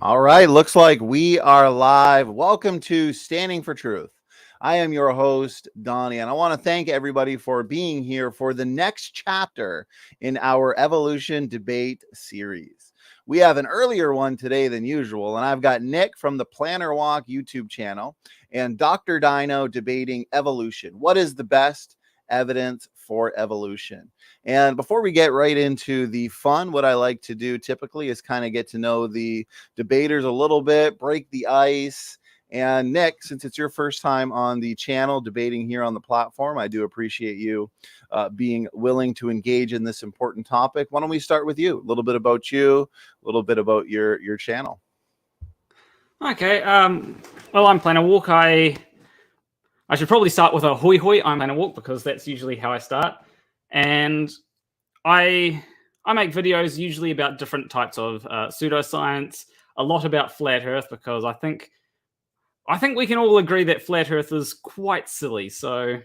All right, looks like we are live. Welcome to Standing for Truth. I am your host, Donny, and I want to thank everybody for being here for the next chapter in our evolution debate series. We have an earlier one today than usual, and I've got Nick from the Planarwalk YouTube channel and Dr. Dino debating evolution. What is the best evidence for evolution? And before we get right into the fun, what I like to do typically is kind of get to know the debaters a little bit, break the ice. And Nick, since it's your first time on the channel debating here on the platform, I do appreciate you being willing to engage in this important topic. Why don't we start with you? A little bit about you, a little bit about your channel. Okay. Well, I'm Planarwalk. I should probably start with a hoi hoi. I'm Planarwalk because that's usually how I start. And I make videos usually about different types of pseudoscience, a lot about flat Earth, because I think we can all agree that flat Earth is quite silly. So,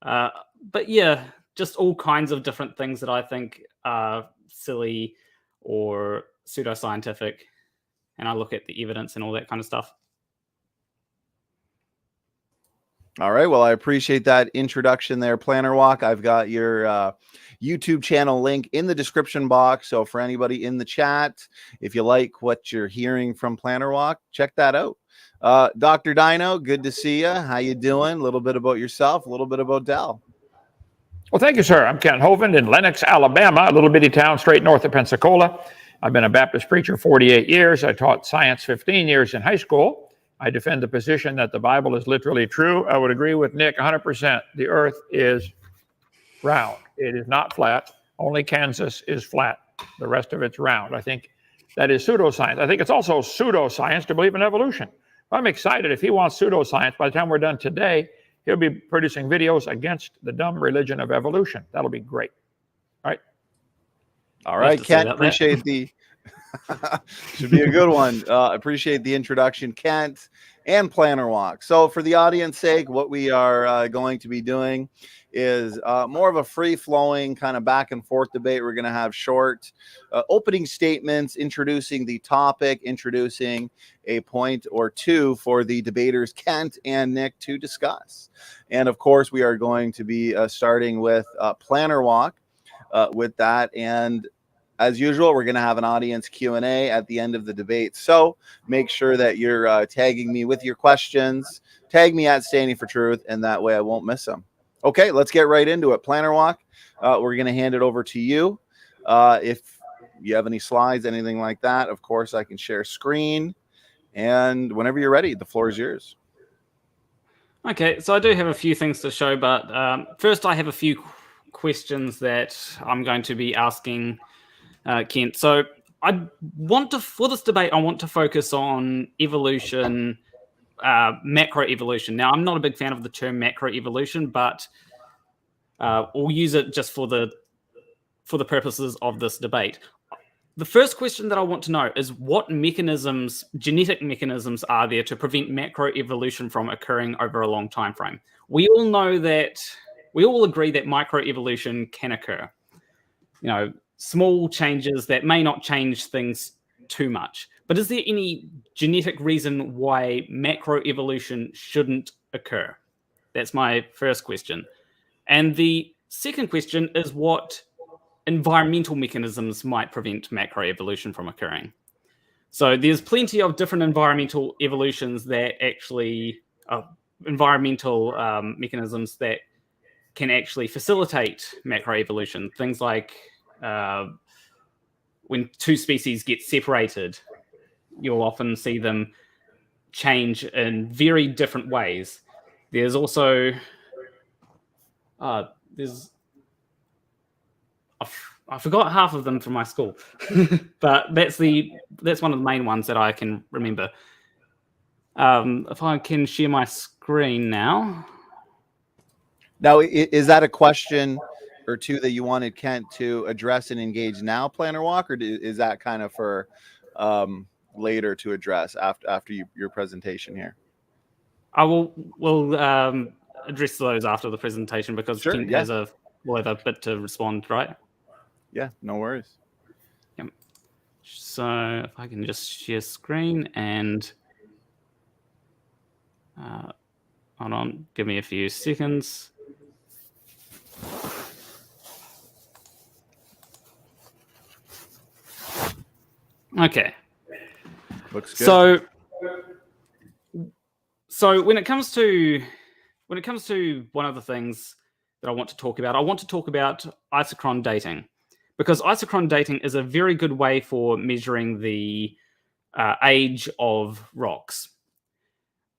but yeah, just all kinds of different things that I think are silly or pseudoscientific, and I look at the evidence and all that kind of stuff. All right. Well, I appreciate that introduction there, Planarwalk. I've got your YouTube channel link in the description box. So for anybody in the chat, if you like what you're hearing from Planarwalk, check that out. Dr. Dino, good to see you. How you doing? A little bit about yourself, a little bit about Dell. Well, thank you, sir. I'm Kent Hovind in Lenox, Alabama, a little bitty town straight north of Pensacola. I've been a Baptist preacher 48 years. I taught science 15 years in high school. I defend the position that the Bible is literally true. I would agree with Nick 100%. The earth is round. It is not flat. Only Kansas is flat. The rest of it's round. I think that is pseudoscience. I think it's also pseudoscience to believe in evolution. I'm excited. If he wants pseudoscience, by the time we're done today, he'll be producing videos against the dumb religion of evolution. That'll be great. All right. All right, Kent, appreciate the... Should be a good one. Appreciate the introduction, Kent and Planarwalk. So for the audience sake, what we are going to be doing is more of a free-flowing kind of back and forth debate. We're going to have short opening statements introducing the topic, introducing a point or two for the debaters, Kent and Nick, to discuss. And of course, we are going to be starting with Planarwalk with that. And as usual, we're going to have an audience Q&A at the end of the debate. So make sure that you're tagging me with your questions. Tag me at Standing for Truth, and that way I won't miss them. Okay, let's get right into it. Planarwalk, we're going to hand it over to you. If you have any slides, anything like that, of course, I can share screen. And whenever you're ready, the floor is yours. Okay, so I do have a few things to show, but first I have a few questions that I'm going to be asking Kent. So for this debate, I want to focus on evolution, macroevolution. Now, I'm not a big fan of the term macroevolution, but we'll use it just for the purposes of this debate. The first question that I want to know is what genetic mechanisms are there to prevent macroevolution from occurring over a long time frame? We all agree that microevolution can occur. Small changes that may not change things too much. But is there any genetic reason why macroevolution shouldn't occur? That's my first question. And the second question is what environmental mechanisms might prevent macroevolution from occurring. So there's plenty of different environmental evolutions that actually environmental mechanisms that can actually facilitate macroevolution. Things like when two species get separated, you'll often see them change in very different ways. There's also I forgot half of them from my school, but that's one of the main ones that I can remember. If I can share my screen now. Now, is that a question or two that you wanted Kent to address and engage now, Planarwalk, or is that kind of for later to address after your presentation here? I will address those after the presentation because sure, Kent will have a bit to respond, right? Yeah, no worries. Yep. So if I can just share screen and hold on, give me a few seconds. Okay. Looks good. So when it comes to one of the things that I want to talk about isochron dating, because isochron dating is a very good way for measuring the age of rocks.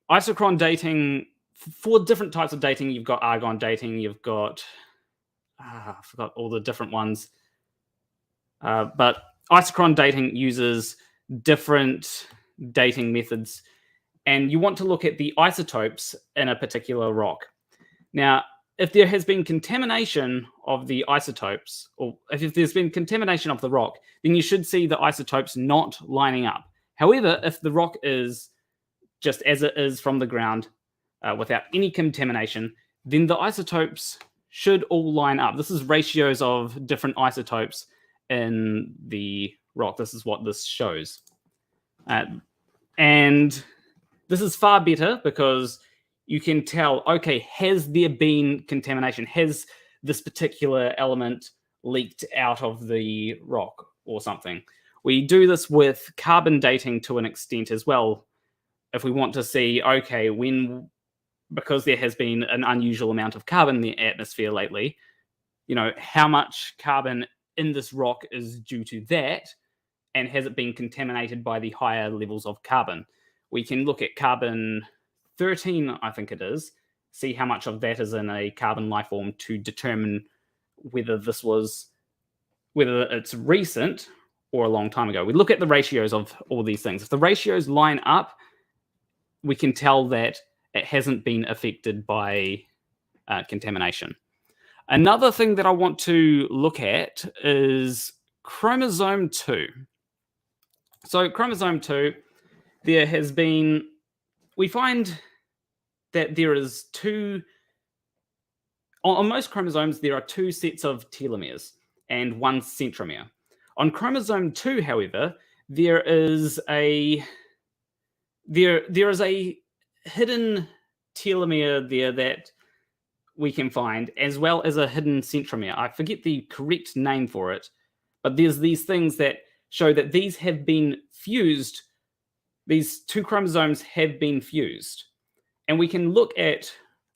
Isochron dating, for different types of dating, you've got argon dating, you've got I forgot all the different ones, but isochron dating uses different dating methods, and you want to look at the isotopes in a particular rock. Now, if there has been contamination of the isotopes, or if there's been contamination of the rock, then you should see the isotopes not lining up. However, if the rock is just as it is from the ground, without any contamination, then the isotopes should all line up. This is ratios of different isotopes in the rock. This is what this shows. And this is far better because you can tell, okay, has there been contamination? Has this particular element leaked out of the rock or something? We do this with carbon dating to an extent as well. If we want to see, okay, because there has been an unusual amount of carbon in the atmosphere lately, how much carbon in this rock is due to that, and has it been contaminated by the higher levels of carbon? We can look at carbon 13, I think it is, see how much of that is in a carbon life form to determine whether it's recent or a long time ago. We look at the ratios of all these things. If the ratios line up, we can tell that it hasn't been affected by contamination. Another thing that I want to look at is chromosome 2. So chromosome 2, we find that there is on most chromosomes, there are 2 sets of telomeres and 1 centromere. On chromosome 2, however, there is a hidden telomere there that we can find, as well as a hidden centromere. I forget the correct name for it, but there's these things that show that these have been fused. These 2 chromosomes have been fused. And we can look at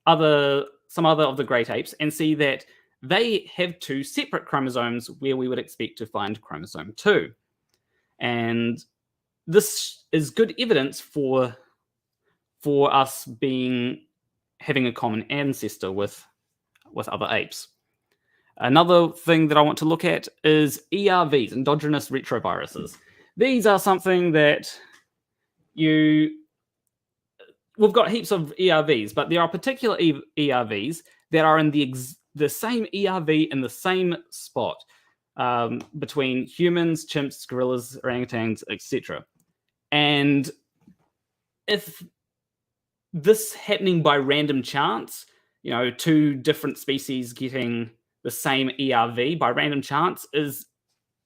some other of the great apes and see that they have 2 separate chromosomes where we would expect to find chromosome 2. And this is good evidence for us having a common ancestor with other apes. Another thing that I want to look at is ERVs, endogenous retroviruses. These are something that we've got heaps of ERVs, but there are particular ERVs that are in the same ERV in the same spot between humans, chimps, gorillas, orangutans, etc. And if this happening by random chance, 2 different species getting the same ERV by random chance is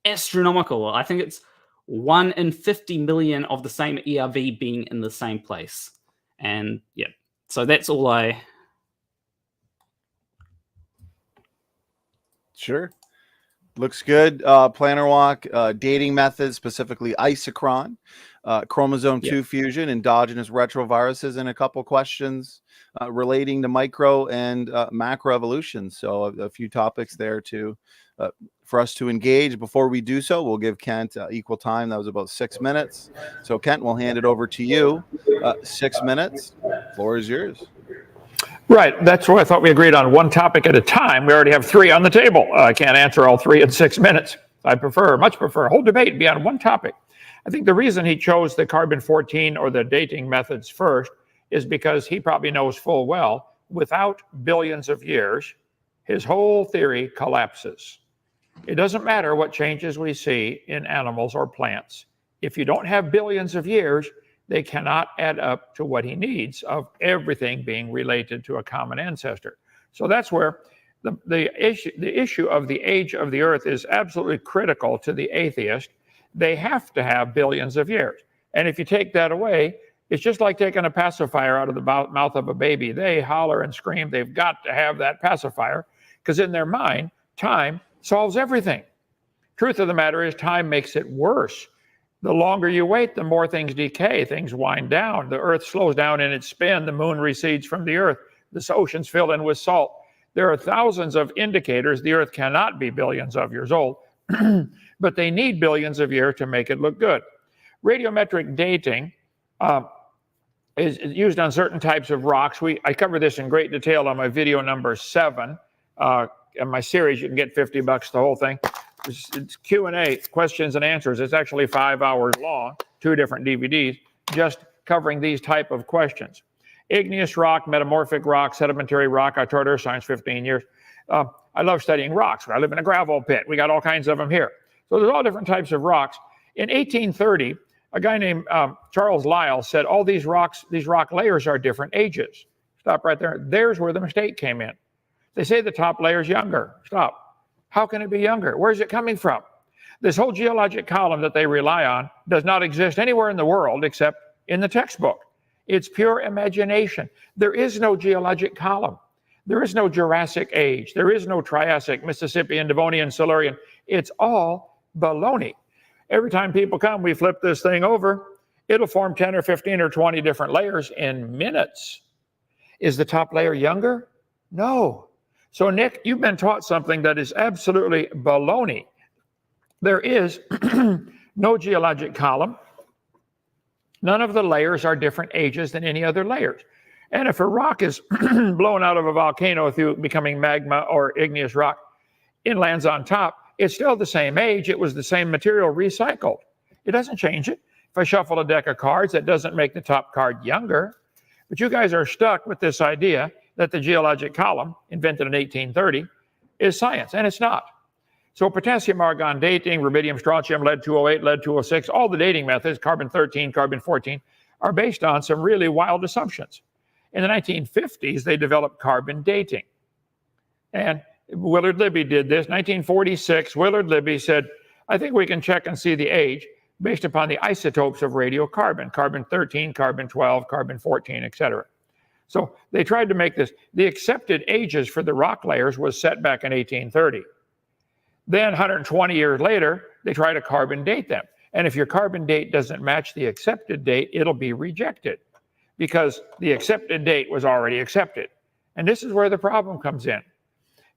astronomical. I think it's 1 in 50 million of the same ERV being in the same place. And yeah, so that's all Sure. Looks good. Planarwalk, dating methods, specifically isochron, chromosome 2 fusion, endogenous retroviruses, and a couple questions relating to micro and macroevolution. So a few topics there for us to engage. Before we do so, we'll give Kent equal time. That was about 6 minutes. So Kent, we'll hand it over to you. 6 minutes. Floor is yours. Right. That's why I thought we agreed on 1 topic at a time. We already have 3 on the table. I can't answer all 3 in 6 minutes. I much prefer a whole debate be on 1 topic. I think the reason he chose the carbon-14 or the dating methods first is because he probably knows full well, without billions of years, his whole theory collapses. It doesn't matter what changes we see in animals or plants. If you don't have billions of years, they cannot add up to what he needs of everything being related to a common ancestor. So that's where the issue of the age of the earth is absolutely critical to the atheist, they have to have billions of years. And if you take that away, it's just like taking a pacifier out of the mouth of a baby. They holler and scream. They've got to have that pacifier because in their mind, time solves everything. Truth of the matter is time makes it worse. The longer you wait, the more things decay. Things wind down. The earth slows down in its spin. The moon recedes from the earth. The oceans fill in with salt. There are thousands of indicators the earth cannot be billions of years old, but they need billions of years to make it look good. Radiometric dating is used on certain types of rocks. I cover this in great detail on my video number 7. In my series, you can get $50 the whole thing. It's Q&A, questions and answers. It's actually 5 hours long, 2 different DVDs, just covering these type of questions. Igneous rock, metamorphic rock, sedimentary rock. I taught earth science 15 years. I love studying rocks. I live in a gravel pit. We got all kinds of them here. So there's all different types of rocks. In 1830, a guy named Charles Lyell said all these rock layers are different ages. Stop right there. There's where the mistake came in. They say the top layer is younger. Stop. How can it be younger? Where's it coming from? This whole geologic column that they rely on does not exist anywhere in the world except in the textbook. It's pure imagination. There is no geologic column. There is no Jurassic age. There is no Triassic, Mississippian, Devonian, Silurian. It's all baloney. Every time people come, we flip this thing over. It'll form 10 or 15 or 20 different layers in minutes. Is the top layer younger? No. So, Nick, you've been taught something that is absolutely baloney. There is no geologic column. None of the layers are different ages than any other layers. And if a rock is blown out of a volcano through becoming magma or igneous rock and lands on top, it's still the same age. It was the same material recycled. It doesn't change it. If I shuffle a deck of cards, that doesn't make the top card younger. But you guys are stuck with this idea that the geologic column, invented in 1830, is science, and it's not. So potassium-argon dating, rubidium, strontium, lead-208, lead-206, all the dating methods, carbon-13, carbon-14, are based on some really wild assumptions. In the 1950s, they developed carbon dating. And Willard Libby did this. 1946, Willard Libby said, I think we can check and see the age based upon the isotopes of radiocarbon, carbon-13, carbon-12, carbon-14, etc. So they tried to make this. The accepted ages for the rock layers was set back in 1830. Then 120 years later, they try to carbon date them. And if your carbon date doesn't match the accepted date, it'll be rejected because the accepted date was already accepted. And this is where the problem comes in.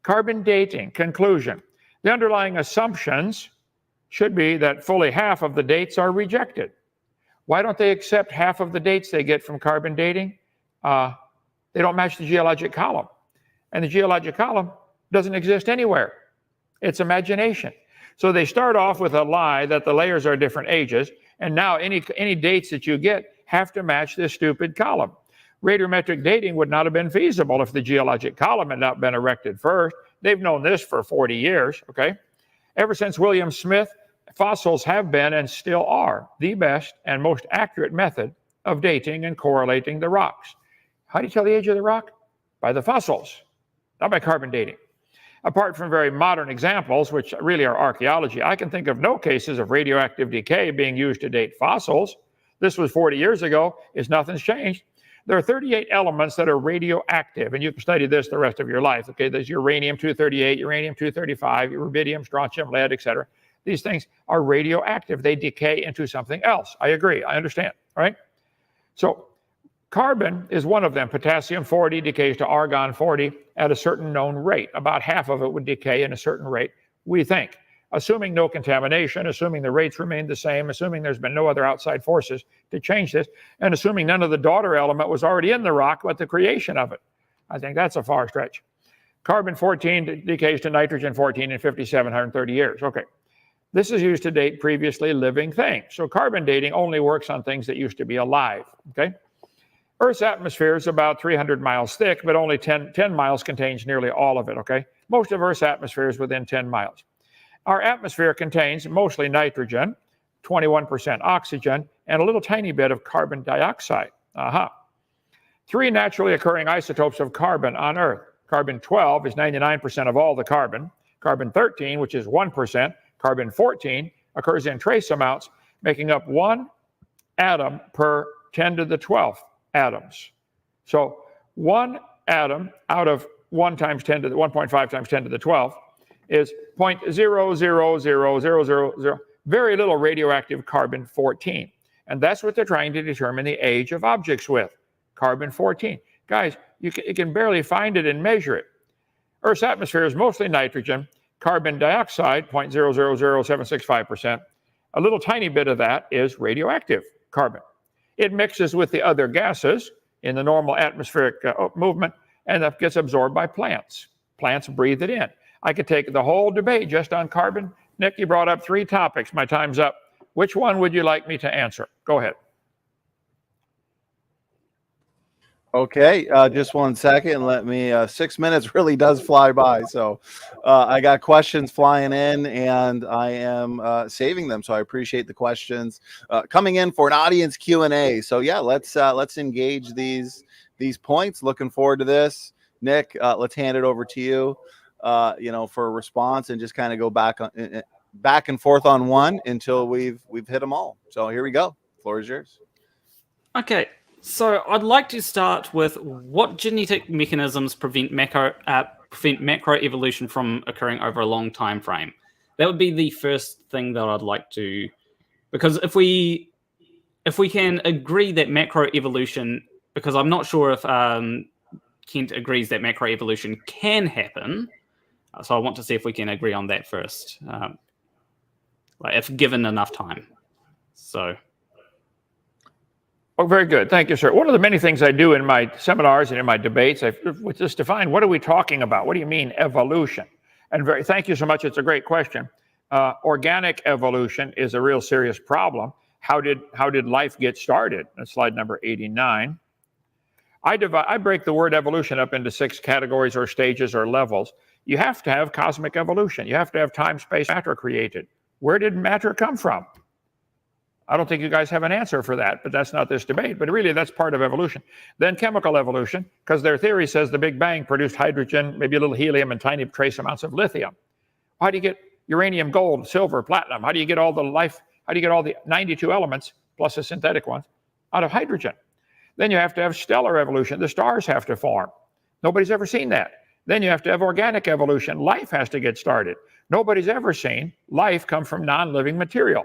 Carbon dating, conclusion. The underlying assumptions should be that fully half of the dates are rejected. Why don't they accept half of the dates they get from carbon dating? They don't match the geologic column. And the geologic column doesn't exist anywhere. It's imagination. So they start off with a lie that the layers are different ages, and now any dates that you get have to match this stupid column. Radiometric dating would not have been feasible if the geologic column had not been erected first. They've known this for 40 years, okay? Ever since William Smith, fossils have been and still are the best and most accurate method of dating and correlating the rocks. How do you tell the age of the rock? By the fossils, not by carbon dating. Apart from very modern examples, which really are archaeology, I can think of no cases of radioactive decay being used to date fossils. This was 40 years ago. Nothing's changed. There are 38 elements that are radioactive, and you can study this the rest of your life. Okay, there's uranium-238, uranium-235, rubidium, strontium, lead, etc. These things are radioactive. They decay into something else. I agree. I understand. All right? So carbon is one of them. Potassium-40 decays to argon-40 at a certain known rate. About half of it would decay in a certain rate, we think. Assuming no contamination, assuming the rates remain the same, assuming there's been no other outside forces to change this, and assuming none of the daughter element was already in the rock but the creation of it. I think that's a far stretch. Carbon-14 decays to nitrogen-14 in 5,730 years. Okay. This is used to date previously living things. So carbon dating only works on things that used to be alive. Okay. Earth's atmosphere is about 300 miles thick, but only 10 miles contains nearly all of it. Okay. Most of Earth's atmosphere is within 10 miles. Our atmosphere contains mostly nitrogen, 21% oxygen, and a little tiny bit of carbon dioxide. 3 naturally occurring isotopes of carbon on Earth. Carbon-12 is 99% of all the carbon. Carbon-13, which is 1%. Carbon-14, occurs in trace amounts, making up 1 atom per 10 to the 12th atoms. So 1 atom out of 1 times 10 to the 1.5 times 10 to the 12th is 0.000000, very little radioactive carbon-14. And that's what they're trying to determine the age of objects with, carbon-14. Guys, you can barely find it and measure it. Earth's atmosphere is mostly nitrogen, carbon dioxide, 0.000765%. A little tiny bit of that is radioactive carbon. It mixes with the other gases in the normal atmospheric movement, and that gets absorbed by plants. Plants breathe it in. I could take the whole debate just on carbon. Nick, you brought up 3 topics. My time's up. Which one would you like me to answer? Go ahead. Okay, just 1 second. Let me, 6 minutes really does fly by. So I got questions flying in, and I am saving them. So I appreciate the questions coming in for an audience Q&A. So yeah, let's engage these points. Looking forward to this. Nick, let's hand it over to you, for a response, and just kind of go back and forth on one until we've hit them all. So here we go. Floor is yours. Okay. So I'd like to start with what genetic mechanisms prevent macro evolution from occurring over a long time frame. That would be the first thing that I'd like to, because if we can agree that macro evolution, because I'm not sure if Kent agrees that macro evolution can happen, so I want to see if we can agree on that first, if given enough time. So. Oh, very good. Thank you, sir. One of the many things I do in my seminars and in my debates, I just define, what are we talking about? What do you mean evolution? And thank you so much. It's a great question. Organic evolution is a real serious problem. How did life get started? That's slide number 89. I break the word evolution up into 6 categories or stages or levels. You have to have cosmic evolution. You have to have time, space, matter created. Where did matter come from? I don't think you guys have an answer for that, but that's not this debate. But really, that's part of evolution. Then chemical evolution, because their theory says the Big Bang produced hydrogen, maybe a little helium, and tiny trace amounts of lithium. How do you get uranium, gold, silver, platinum? How do you get all the life? How do you get all the 92 elements, plus the synthetic ones, out of hydrogen? Then you have to have stellar evolution. The stars have to form. Nobody's ever seen that. Then you have to have organic evolution. Life has to get started. Nobody's ever seen life come from non-living material.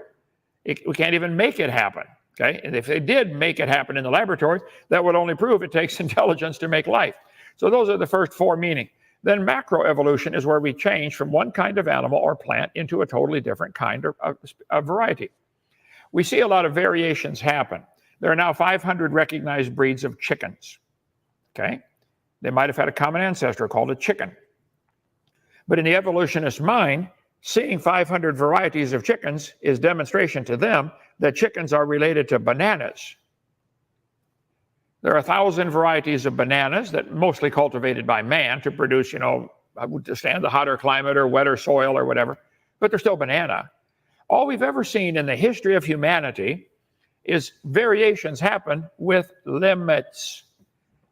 We can't even make it happen, okay? And if they did make it happen in the laboratory, that would only prove it takes intelligence to make life. So those are the first 4 meanings. Then macroevolution is where we change from one kind of animal or plant into a totally different kind of variety. We see a lot of variations happen. There are now 500 recognized breeds of chickens, okay? They might have had a common ancestor called a chicken. But in the evolutionist mind, seeing 500 varieties of chickens is demonstration to them that chickens are related to bananas. There are 1,000 varieties of bananas that mostly cultivated by man to produce, to stand the hotter climate or wetter soil or whatever, but they're still banana. All we've ever seen in the history of humanity is variations happen with limits.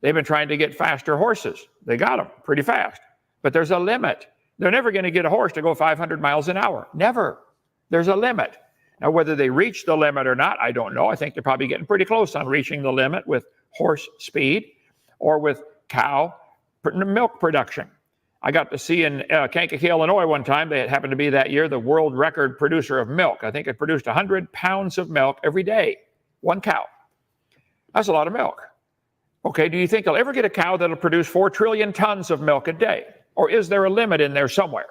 They've been trying to get faster horses. They got them pretty fast, but there's a limit. They're never going to get a horse to go 500 miles an hour. Never. There's a limit. Now, whether they reach the limit or not, I don't know. I think they're probably getting pretty close on reaching the limit with horse speed or with cow milk production. I got to see in Kankakee, Illinois one time, they happened to be that year the world record producer of milk. I think it produced 100 pounds of milk every day, one cow. That's a lot of milk. Okay, do you think they'll ever get a cow that'll produce 4 trillion tons of milk a day? Or is there a limit in there somewhere?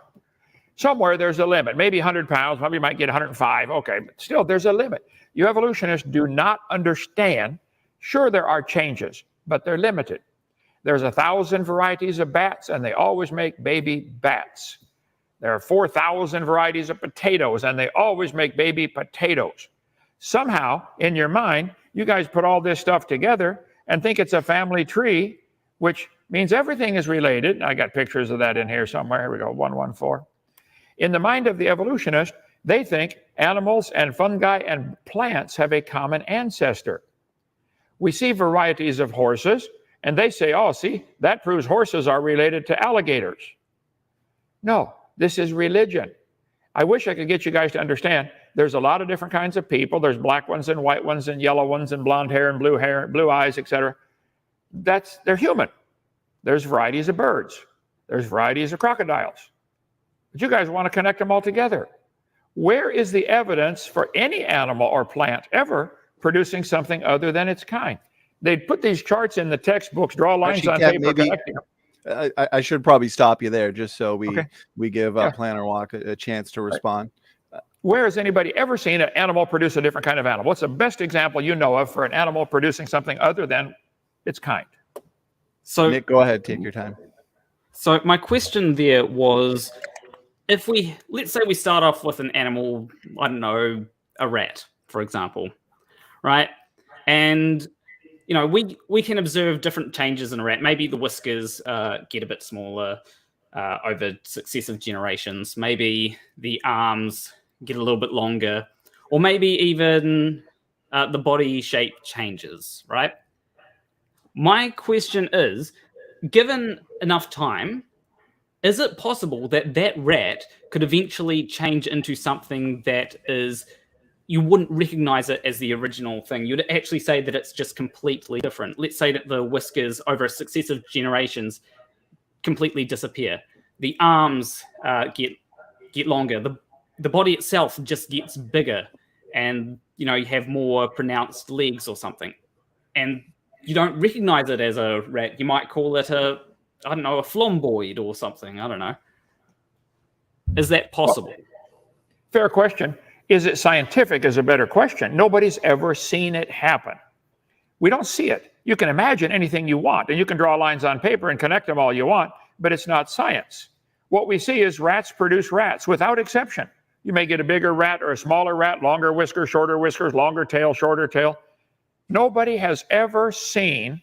Somewhere there's a limit. Maybe 100 pounds, maybe you might get 105. Okay, but still there's a limit. You evolutionists do not understand. Sure, there are changes, but they're limited. There's 1,000 varieties of bats, and they always make baby bats. There are 4,000 varieties of potatoes, and they always make baby potatoes. Somehow, in your mind, you guys put all this stuff together and think it's a family tree, which means everything is related. I got pictures of that in here somewhere. Here we go, 114. In the mind of the evolutionist, they think animals and fungi and plants have a common ancestor. We see varieties of horses, and they say, oh, see, that proves horses are related to alligators. No, this is religion. I wish I could get you guys to understand there's a lot of different kinds of people. There's black ones and white ones and yellow ones and blonde hair and blue eyes, etc. They're human. There's varieties of birds. There's varieties of crocodiles. But you guys want to connect them all together. Where is the evidence for any animal or plant ever producing something other than its kind? They'd put these charts in the textbooks, draw lines on paper, connecting them. I should probably stop you there just so we give Planarwalk a chance to respond. Where has anybody ever seen an animal produce a different kind of animal? What's the best example you know of for an animal producing something other than its kind? So, Nick, go ahead, take your time. So my question there was, let's say we start off with an animal, I don't know, a rat, for example, right? And we can observe different changes in a rat. Maybe the whiskers get a bit smaller over successive generations. Maybe the arms get a little bit longer, or maybe even the body shape changes, right? My question is, given enough time, is it possible that that rat could eventually change into something that is, you wouldn't recognize it as the original thing? You'd actually say that it's just completely different. Let's say that the whiskers over successive generations completely disappear. The arms get longer. The body itself just gets bigger, and you have more pronounced legs or something. And you don't recognize it as a rat. You might call it a flamboid or something. I don't know. Is that possible? Well, fair question. Is it scientific is a better question. Nobody's ever seen it happen. We don't see it. You can imagine anything you want, and you can draw lines on paper and connect them all you want, but it's not science. What we see is rats produce rats without exception. You may get a bigger rat or a smaller rat, longer whiskers, shorter whiskers, longer tail, shorter tail. Nobody has ever seen,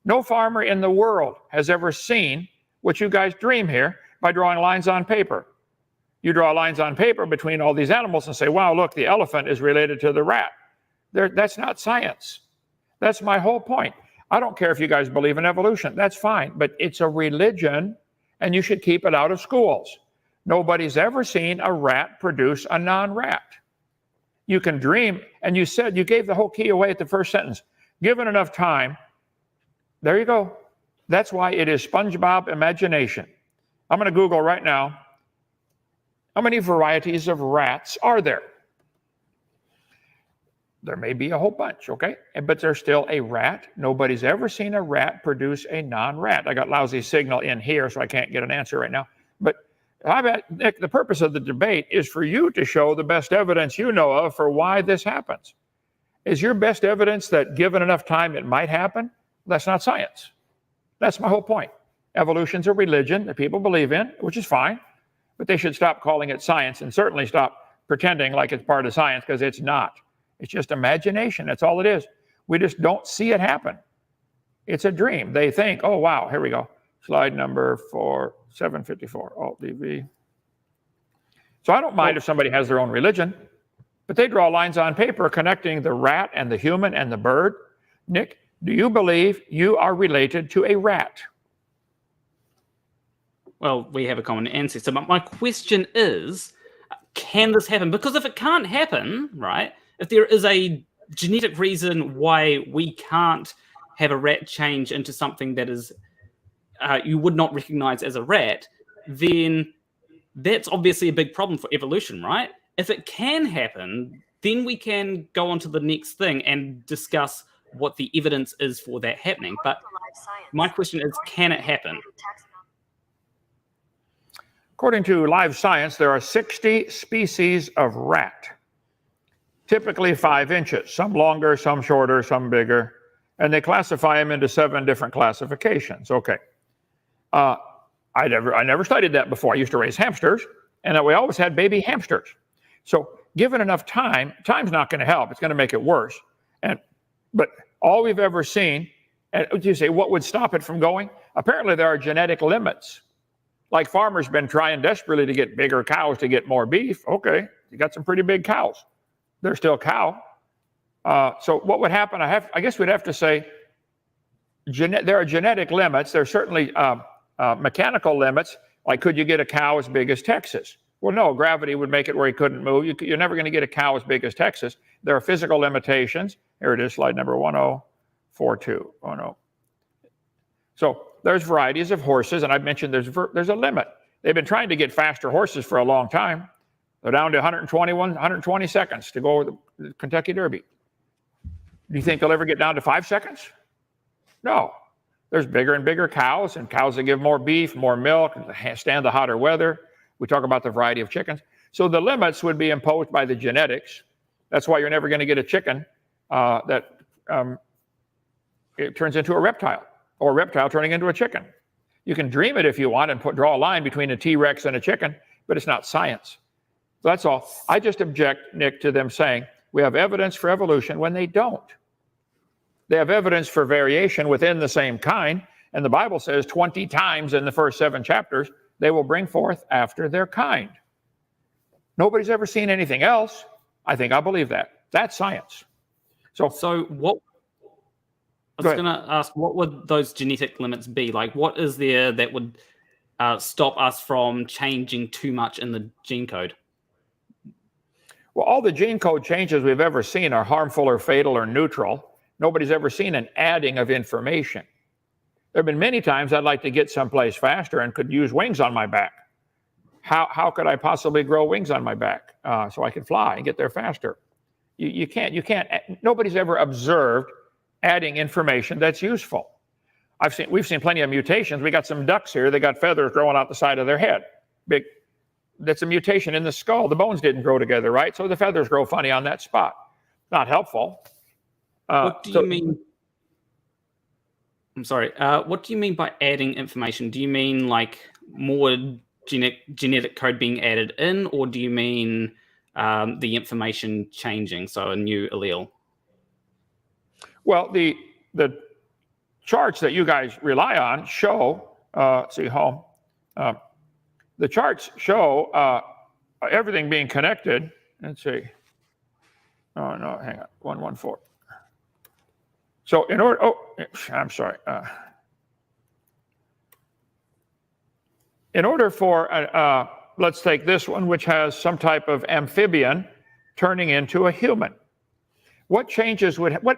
no farmer in the world has ever seen what you guys dream here by drawing lines on paper. You draw lines on paper between all these animals and say, wow, look, the elephant is related to the rat. That's not science. That's my whole point. I don't care if you guys believe in evolution. That's fine, but it's a religion, and you should keep it out of schools. Nobody's ever seen a rat produce a non-rat. You can dream, and you gave the whole key away at the first sentence. Given enough time, there you go. That's why it is SpongeBob imagination. I'm going to Google right now, how many varieties of rats are there? There may be a whole bunch, okay? But there's still a rat. Nobody's ever seen a rat produce a non-rat. I got lousy signal in here, so I can't get an answer right now. But I bet, Nick, the purpose of the debate is for you to show the best evidence you know of for why this happens. Is your best evidence that given enough time it might happen? That's not science. That's my whole point. Evolution's a religion that people believe in, which is fine, but they should stop calling it science and certainly stop pretending like it's part of science, because it's not. It's just imagination. That's all it is. We just don't see it happen. It's a dream. They think, oh, wow, here we go. Slide number 754, Alt-DV. So I don't mind if somebody has their own religion, but they draw lines on paper connecting the rat and the human and the bird. Nick, do you believe you are related to a rat? Well, we have a common ancestor, but my question is, can this happen? Because if it can't happen, right, if there is a genetic reason why we can't have a rat change into something that is you would not recognize as a rat, then that's obviously a big problem for evolution, right? If it can happen, then we can go on to the next thing and discuss what the evidence is for that happening. But my question is, can it happen? According to Live Science, there are 60 species of rat, typically 5 inches, some longer, some shorter, some bigger, and they classify them into 7 different classifications. Okay. I never studied that before. I used to raise hamsters, and we always had baby hamsters. So given enough time, time's not going to help. It's going to make it worse. But all we've ever seen, and you say, what would stop it from going? Apparently there are genetic limits. Like farmers been trying desperately to get bigger cows to get more beef. Okay, you got some pretty big cows. They're still cow. So what would happen? I guess we'd have to say there are genetic limits. There's certainly mechanical limits. Like, could you get a cow as big as Texas? Well, no, gravity would make it where he couldn't move. You're never going to get a cow as big as Texas. There are physical limitations. Here it is, slide number 1042. Oh, no. So there's varieties of horses, and I've mentioned there's a limit. They've been trying to get faster horses for a long time. They're down to 120 seconds to go over the Kentucky Derby. Do you think they'll ever get down to 5 seconds? No. There's bigger and bigger cows, and cows that give more beef, more milk, stand the hotter weather. We talk about the variety of chickens. So the limits would be imposed by the genetics. That's why you're never going to get a chicken that it turns into a reptile, or a reptile turning into a chicken. You can dream it if you want and draw a line between a T-Rex and a chicken, but it's not science. So that's all. I just object, Nick, to them saying we have evidence for evolution when they don't. They have evidence for variation within the same kind, and the Bible says 20 times in the first 7 chapters, they will bring forth after their kind. Nobody's ever seen anything else. I think I believe that. That's science. So what? I was going to ask, what would those genetic limits be? Like, what is there that would stop us from changing too much in the gene code? Well, all the gene code changes we've ever seen are harmful or fatal or neutral. Nobody's ever seen an adding of information. There have been many times I'd like to get someplace faster and could use wings on my back. How could I possibly grow wings on my back so I could fly and get there faster? You can't. Nobody's ever observed adding information that's useful. We've seen plenty of mutations. We got some ducks here. They got feathers growing out the side of their head. Big. That's a mutation in the skull. The bones didn't grow together, right? So the feathers grow funny on that spot. Not helpful. What do you mean? I'm sorry. What do you mean by adding information? Do you mean like more genetic code being added in, or do you mean the information changing, so a new allele? Well, the charts that you guys rely on show, see home, the charts show everything being connected. Let's see. Oh, no, hang on, 114. So in order, I'm sorry. In order for, let's take this one, which has some type of amphibian turning into a human. What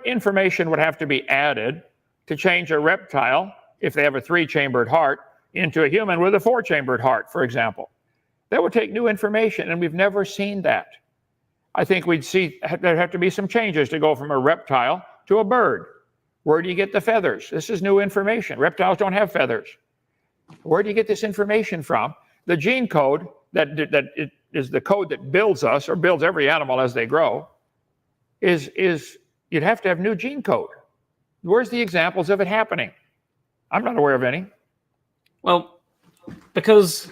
information would have to be added to change a reptile, if they have a 3-chambered heart, into a human with a 4-chambered heart, for example? That would take new information, and we've never seen that. I think there'd have to be some changes to go from a reptile to a bird. Where do you get the feathers? This is new information. Reptiles don't have feathers. Where do you get this information from? The gene code that is the code that builds us, or builds every animal as they grow, is you'd have to have new gene code. Where's the examples of it happening? I'm not aware of any. Well, because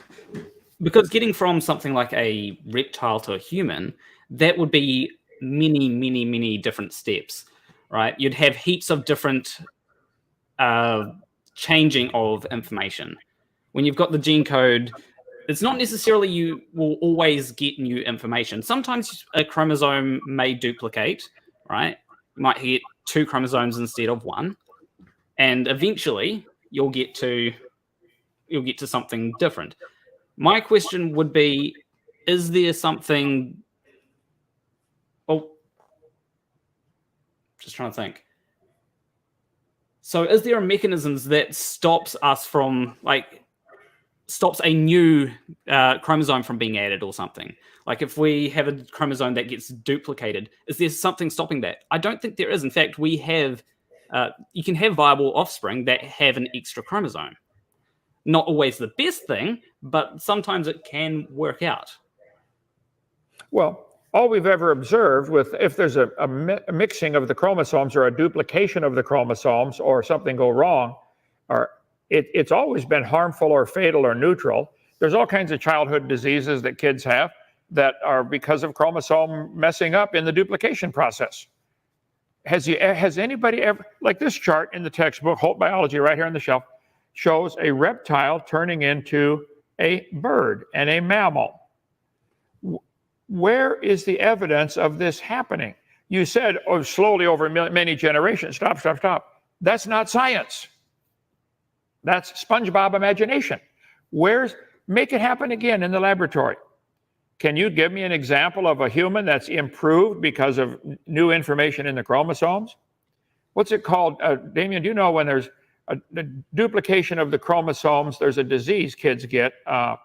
getting from something like a reptile to a human, that would be many, many, many different steps, right? You'd have heaps of different changing of information. When you've got the gene code, it's not necessarily you will always get new information. Sometimes a chromosome may duplicate, right? You might get 2 chromosomes instead of 1, and eventually you'll get to something different. My question would be, is there something... Oh, just trying to think. So is there a mechanisms that stops us from, stops a new chromosome from being added or something? Like if we have a chromosome that gets duplicated, is there something stopping that? I don't think there is. In fact, we have, you can have viable offspring that have an extra chromosome. Not always the best thing, but sometimes it can work out. Well, all we've ever observed if there's a mixing of the chromosomes or a duplication of the chromosomes or something go wrong, it's always been harmful or fatal or neutral. There's all kinds of childhood diseases that kids have that are because of chromosome messing up in the duplication process. Has anybody ever, like this chart in the textbook, Holt Biology, right here on the shelf, shows a reptile turning into a bird and a mammal. Where is the evidence of this happening? You said, slowly over many generations. Stop. That's not science. That's SpongeBob imagination. Make it happen again in the laboratory. Can you give me an example of a human that's improved because of new information in the chromosomes? What's it called? Damien, do you know when there's a duplication of the chromosomes, there's a disease kids get, a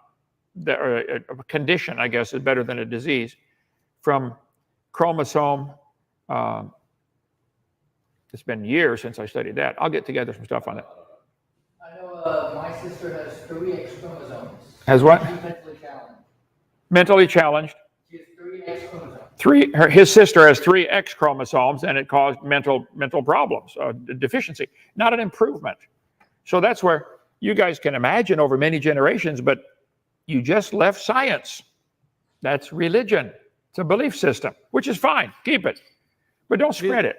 condition, I guess, is better than a disease, from chromosome. It's been years since I studied that. I'll get together some stuff on it. I know my sister has 3 X chromosomes. Has what? She's mentally challenged. Mentally challenged. She has 3 X chromosomes. His sister has 3 X chromosomes, and it caused mental problems, deficiency, not an improvement. So that's where you guys can imagine over many generations, but you just left science. That's religion. It's a belief system, which is fine. Keep it, but don't spread it.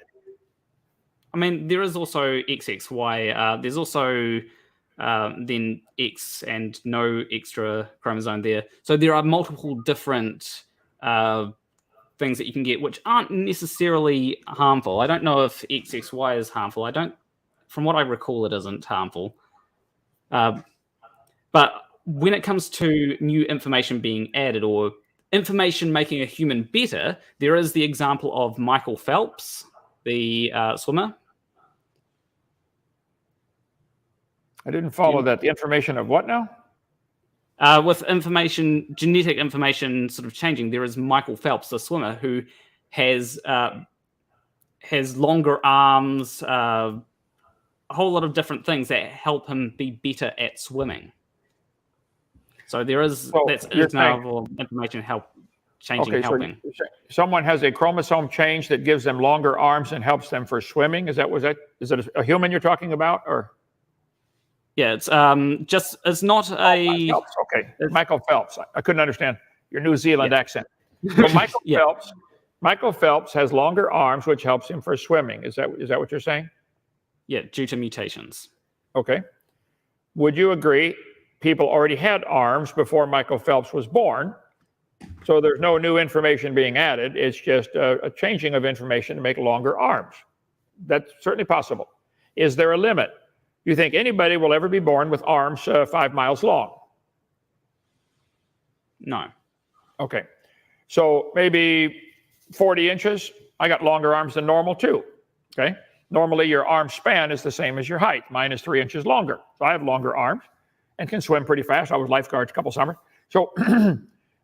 I mean, there is also XXY. There's also then X and no extra chromosome there. So there are multiple different things that you can get, which aren't necessarily harmful. I don't know if XXY is harmful. From what I recall, it isn't harmful. But when it comes to new information being added or information making a human better, there is the example of Michael Phelps, the swimmer. I didn't follow that. The information of what now? With genetic information sort of changing, there is Michael Phelps, the swimmer, who has longer arms, a whole lot of different things that help him be better at swimming. So there is that's an example of information helping. So someone has a chromosome change that gives them longer arms and helps them for swimming. Is it a human you're talking about, or? Yeah, it's not a. Phelps. Okay, Michael Phelps. I couldn't understand your New Zealand accent. So Michael Phelps has longer arms, which helps him for swimming. Is that what you're saying? Yeah, due to mutations. Okay. Would you agree? People already had arms before Michael Phelps was born, so there's no new information being added. It's just a changing of information to make longer arms. That's certainly possible. Is there a limit? You think anybody will ever be born with arms 5 miles long? No. Okay. So maybe 40 inches. I got longer arms than normal too. Okay. Normally your arm span is the same as your height. Mine is 3 inches longer. So I have longer arms and can swim pretty fast. I was lifeguard a couple summers. So,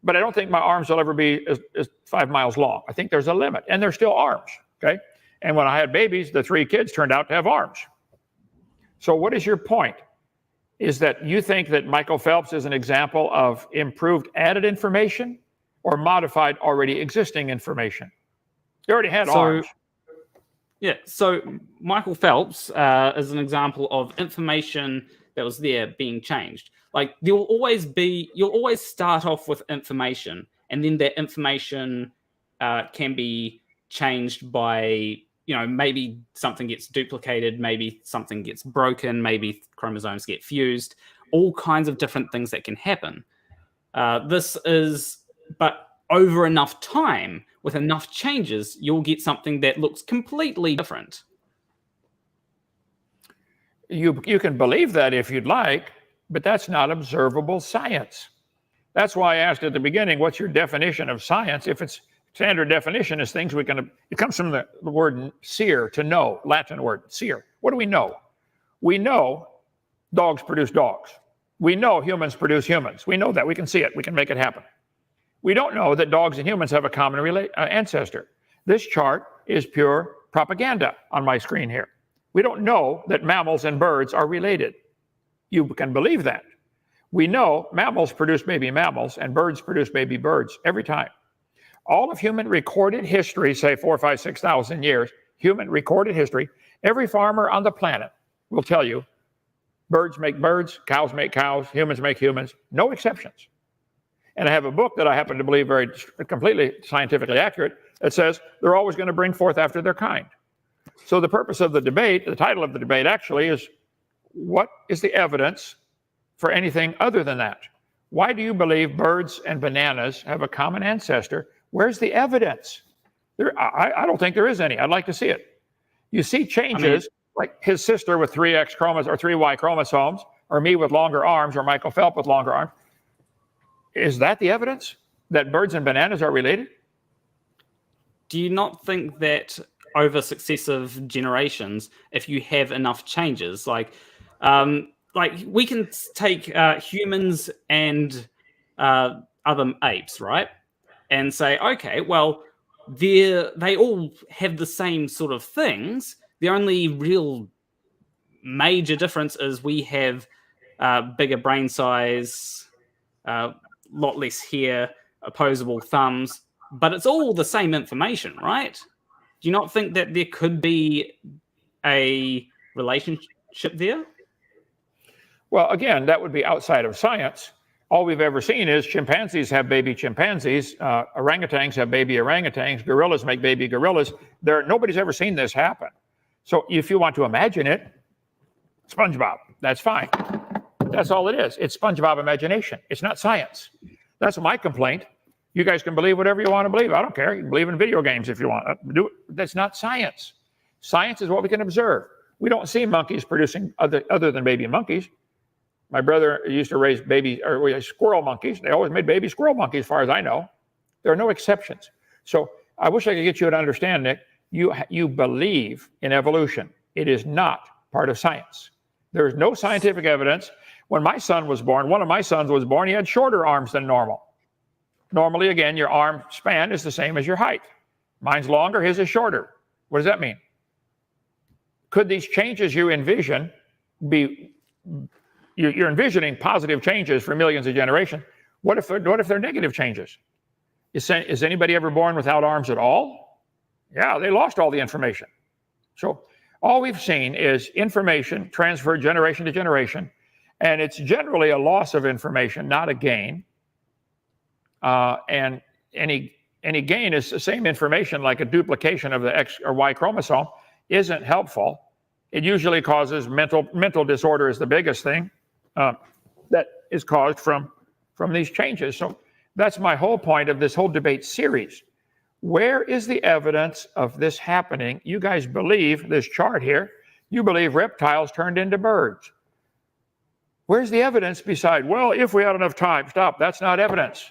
but I don't think my arms will ever be as 5 miles long. I think there's a limit, and they're still arms. Okay. And when I had babies, the 3 kids turned out to have arms. So what is your point? Is that you think that Michael Phelps is an example of improved added information or modified already existing information? He already had arms. Yeah, so Michael Phelps is an example of information that was there being changed. Like you'll always start off with information, and then that information can be changed by, maybe something gets duplicated, maybe something gets broken, maybe chromosomes get fused, all kinds of different things that can happen. But over enough time, with enough changes, you'll get something that looks completely different. You can believe that if you'd like, but that's not observable science. That's why I asked at the beginning, what's your definition of science? If it's standard definition is things it comes from the word seer, to know, Latin word, seer. What do we know? We know dogs produce dogs. We know humans produce humans. We know that. We can see it. We can make it happen. We don't know that dogs and humans have a common ancestor. This chart is pure propaganda on my screen here. We don't know that mammals and birds are related. You can believe that. We know mammals produce baby mammals and birds produce baby birds every time. All of human recorded history, say 4,000, 5,000, 6,000 years, human recorded history, every farmer on the planet will tell you birds make birds, cows make cows, humans make humans, no exceptions. And I have a book that I happen to believe very completely scientifically accurate that says they're always going to bring forth after their kind. So the purpose of the debate, the title of the debate actually is, what is the evidence for anything other than that? Why do you believe birds and bananas have a common ancestor? Where's the evidence? I don't think there is any. I'd like to see it. You see changes, like his sister with 3X chromosomes or 3Y chromosomes, or me with longer arms, or Michael Phelps with longer arms. Is that the evidence? that birds and bananas are related? Do you not think that over successive generations, if you have enough changes, like we can take humans and other apes, right, and say, okay, well, they all have the same sort of things. The only real major difference is we have bigger brain size, lot less hair, opposable thumbs, but it's all the same information, right? Do you not think that there could be a relationship there? Well, again, that would be outside of science. All we've ever seen is chimpanzees have baby chimpanzees, orangutans have baby orangutans, gorillas make baby gorillas. Nobody's ever seen this happen. So if you want to imagine it, SpongeBob, that's fine. That's all it is. It's SpongeBob imagination. It's not science. That's my complaint. You guys can believe whatever you want to believe. I don't care. You can believe in video games if you want. That's not science. Science is what we can observe. We don't see monkeys producing other than baby monkeys. My brother used to raise squirrel monkeys. They always made baby squirrel monkeys, as far as I know. There are no exceptions. So I wish I could get you to understand, Nick, you believe in evolution. It is not part of science. There is no scientific evidence. When my son was born, one of my sons was born, he had shorter arms than normal. Normally, again, your arm span is the same as your height. Mine's longer, his is shorter. What does that mean? Could these changes you envision be, you're envisioning positive changes for millions of generations. What if they're negative changes? Is anybody ever born without arms at all? Yeah, they lost all the information. So all we've seen is information transferred generation to generation, and it's generally a loss of information, not a gain. And any gain is the same information, like a duplication of the X or Y chromosome, isn't helpful. It usually causes mental disorder is the biggest thing that is caused from these changes. So that's my whole point of this whole debate series. Where is the evidence of this happening? You guys believe this chart here. You believe reptiles turned into birds. Where's the evidence beside, well, if we had enough time? Stop. That's not evidence.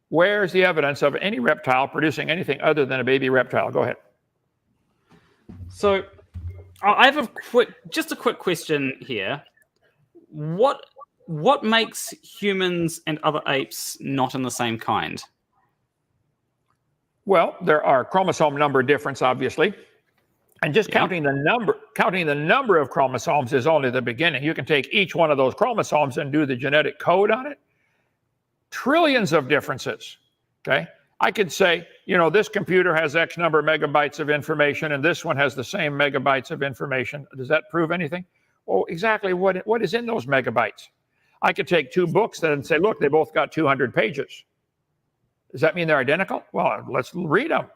Where's the evidence of any reptile producing anything other than a baby reptile? Go ahead. So I have a quick question here. What makes humans and other apes not in the same kind? Well, there are chromosome number difference, obviously. And just counting the number of chromosomes is only the beginning. You can take each one of those chromosomes and do the genetic code on it. Trillions of differences, okay? I could say, this computer has X number of megabytes of information, and this one has the same megabytes of information. Does that prove anything? Well, exactly what is in those megabytes? I could take two books and say, look, they both got 200 pages. Does that mean they're identical? Well, let's read them.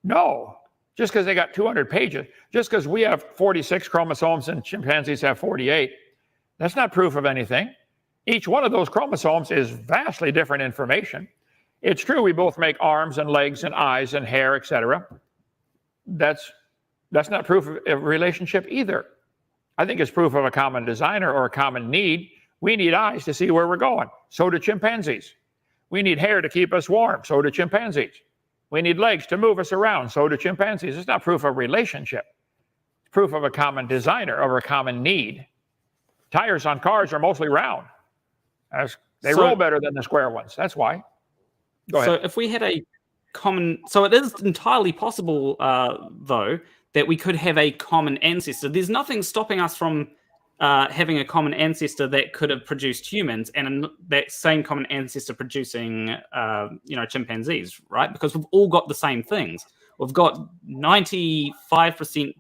No, just because they got 200 pages, just because we have 46 chromosomes and chimpanzees have 48, that's not proof of anything. Each one of those chromosomes is vastly different information. It's true we both make arms and legs and eyes and hair, etc. That's not proof of a relationship either. I think it's proof of a common designer or a common need. We need eyes to see where we're going. So do chimpanzees. We need hair to keep us warm. So do chimpanzees. We need legs to move us around. So do chimpanzees. It's not proof of relationship. It's proof of a common designer or a common need. Tires on cars are mostly round. They roll better than the square ones. That's why. Go ahead. So if we had a common... So it is entirely possible, though, that we could have a common ancestor. There's nothing stopping us from having a common ancestor that could have produced humans, and that same common ancestor producing, chimpanzees, right? Because we've all got the same things. We've got 95%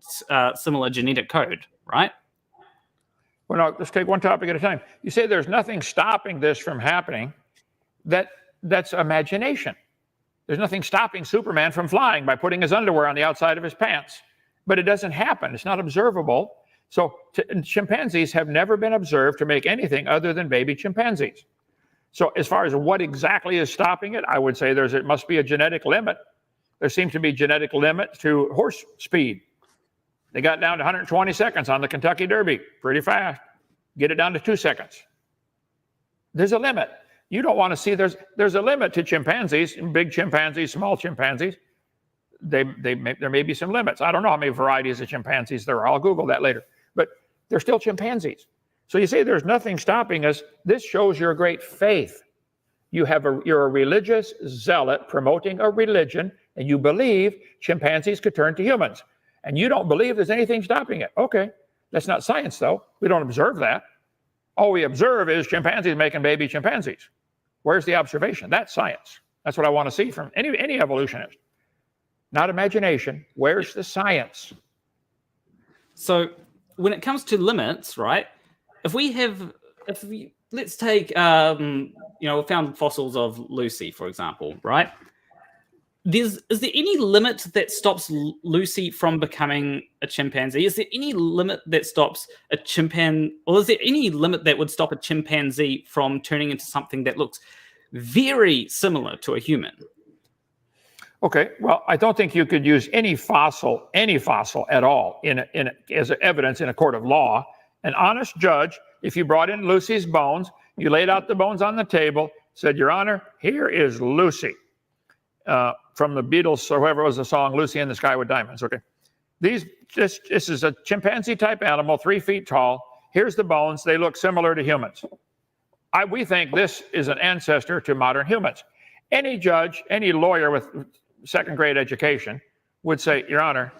similar genetic code, right? Well, no, let's take one topic at a time. You say there's nothing stopping this from happening. That's imagination. There's nothing stopping Superman from flying by putting his underwear on the outside of his pants. But it doesn't happen. It's not observable. So chimpanzees have never been observed to make anything other than baby chimpanzees. So as far as what exactly is stopping it, I would say it must be a genetic limit. There seems to be genetic limit to horse speed. They got down to 120 seconds on the Kentucky Derby, pretty fast. Get it down to 2 seconds. There's a limit. You don't want to see there's a limit to chimpanzees, big chimpanzees, small chimpanzees. There may be some limits. I don't know how many varieties of chimpanzees there are. I'll Google that later. But they're still chimpanzees. So you say there's nothing stopping us. This shows your great faith. You're a religious zealot promoting a religion, and you believe chimpanzees could turn to humans. And you don't believe there's anything stopping it. Okay, that's not science, though. We don't observe that. All we observe is chimpanzees making baby chimpanzees. Where's the observation? That's science. That's what I want to see from any evolutionist. Not imagination. Where's the science? So when it comes to limits, right? Let's take, we found fossils of Lucy, for example, right? Is there any limit that stops Lucy from becoming a chimpanzee? Is there any limit that stops a chimpanzee, or is there any limit that would stop a chimpanzee from turning into something that looks very similar to a human? Okay, well, I don't think you could use any fossil at all as evidence in a court of law. An honest judge, if you brought in Lucy's bones, you laid out the bones on the table, said, Your Honor, here is Lucy. From the Beatles, or whoever was the song, Lucy in the Sky with Diamonds. Okay, this is a chimpanzee-type animal, 3 feet tall. Here's the bones. They look similar to humans. We think this is an ancestor to modern humans. Any judge, any lawyer with second-grade education would say, Your Honor,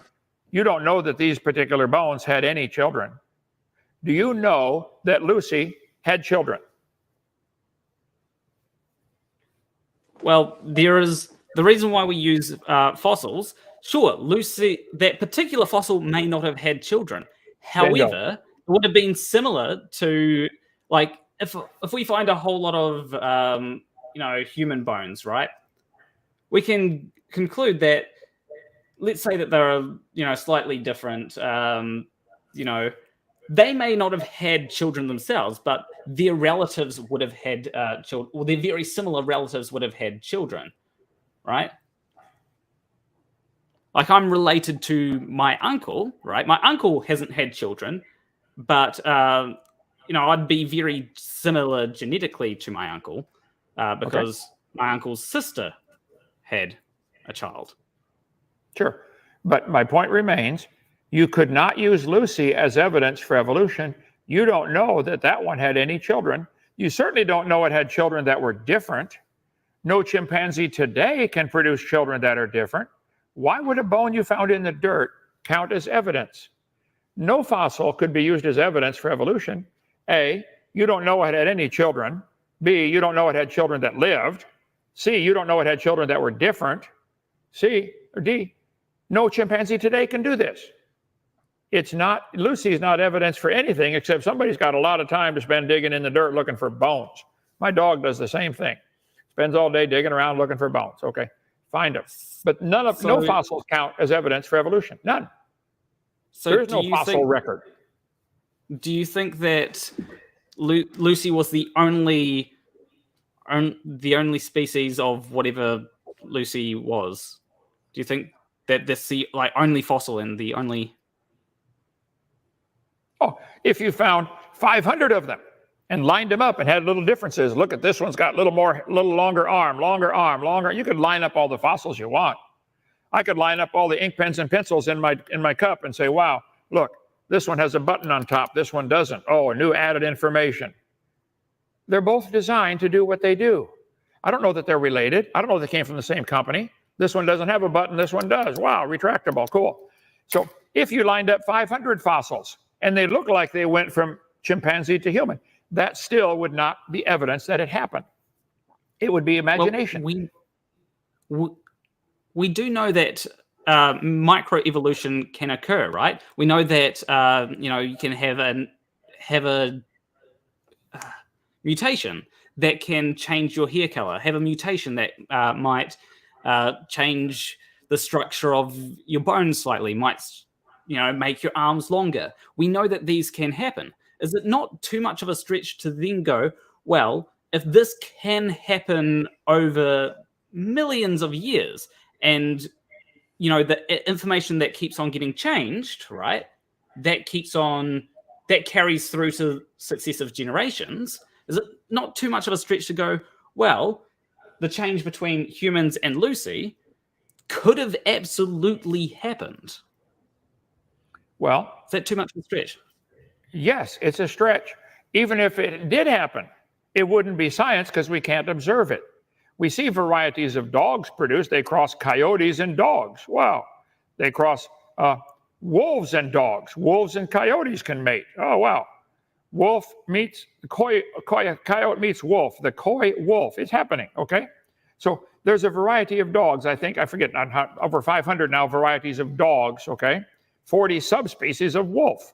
you don't know that these particular bones had any children. Do you know that Lucy had children? Well, there is the reason why we use fossils. Sure, Lucy, that particular fossil may not have had children. However, it would have been similar to, like, if we find a whole lot of human bones, right? We can conclude that, let's say that there are slightly different. They may not have had children themselves, but their relatives would have had children, or their very similar relatives would have had children, right? Like, I'm related to my uncle, right? My uncle hasn't had children, but I'd be very similar genetically to my uncle because my uncle's sister had a child. Sure, but my point remains. You could not use Lucy as evidence for evolution. You don't know that one had any children. You certainly don't know it had children that were different. No chimpanzee today can produce children that are different. Why would a bone you found in the dirt count as evidence? No fossil could be used as evidence for evolution. A, you don't know it had any children. B, you don't know it had children that lived. C, you don't know it had children that were different. C, or D, no chimpanzee today can do this. Lucy's not evidence for anything except somebody's got a lot of time to spend digging in the dirt looking for bones. My dog does the same thing. Spends all day digging around looking for bones. Okay, find them. But no fossils count as evidence for evolution. None. So there's no fossil record. Do you think that Lucy was the only species of whatever Lucy was? Do you think that this the only fossil and the only? Oh, if you found 500 of them and lined them up and had little differences, look at this one's got little longer arm, longer. You could line up all the fossils you want. I could line up all the ink pens and pencils in my cup and say, wow, look, this one has a button on top, this one doesn't. Oh, a new added information. They're both designed to do what they do. I don't know that they're related. I don't know if they came from the same company. This one doesn't have a button, this one does. Wow, retractable, cool. So if you lined up 500 fossils and they look like they went from chimpanzee to human, that still would not be evidence that it happened. It would be imagination. Well, we do know that microevolution can occur, right? We know that you can have a mutation that can change your hair color, have a mutation that might change the structure of your bones slightly, might make your arms longer. We know that these can happen. Is it not too much of a stretch to then go, well, if this can happen over millions of years, and the information that keeps on getting changed, right, that carries through to successive generations, is it not too much of a stretch to go, well, the change between humans and Lucy could have absolutely happened. Well, is that too much of a stretch? Yes, it's a stretch. Even if it did happen, it wouldn't be science because we can't observe it. We see varieties of dogs produced. They cross coyotes and dogs. Wow. They cross wolves and dogs. Wolves and coyotes can mate. Oh, wow. Wolf meets coyote meets wolf. The coy wolf. It's happening, okay? So there's a variety of dogs. I forget, over 500 now varieties of dogs, okay? 40 subspecies of wolf.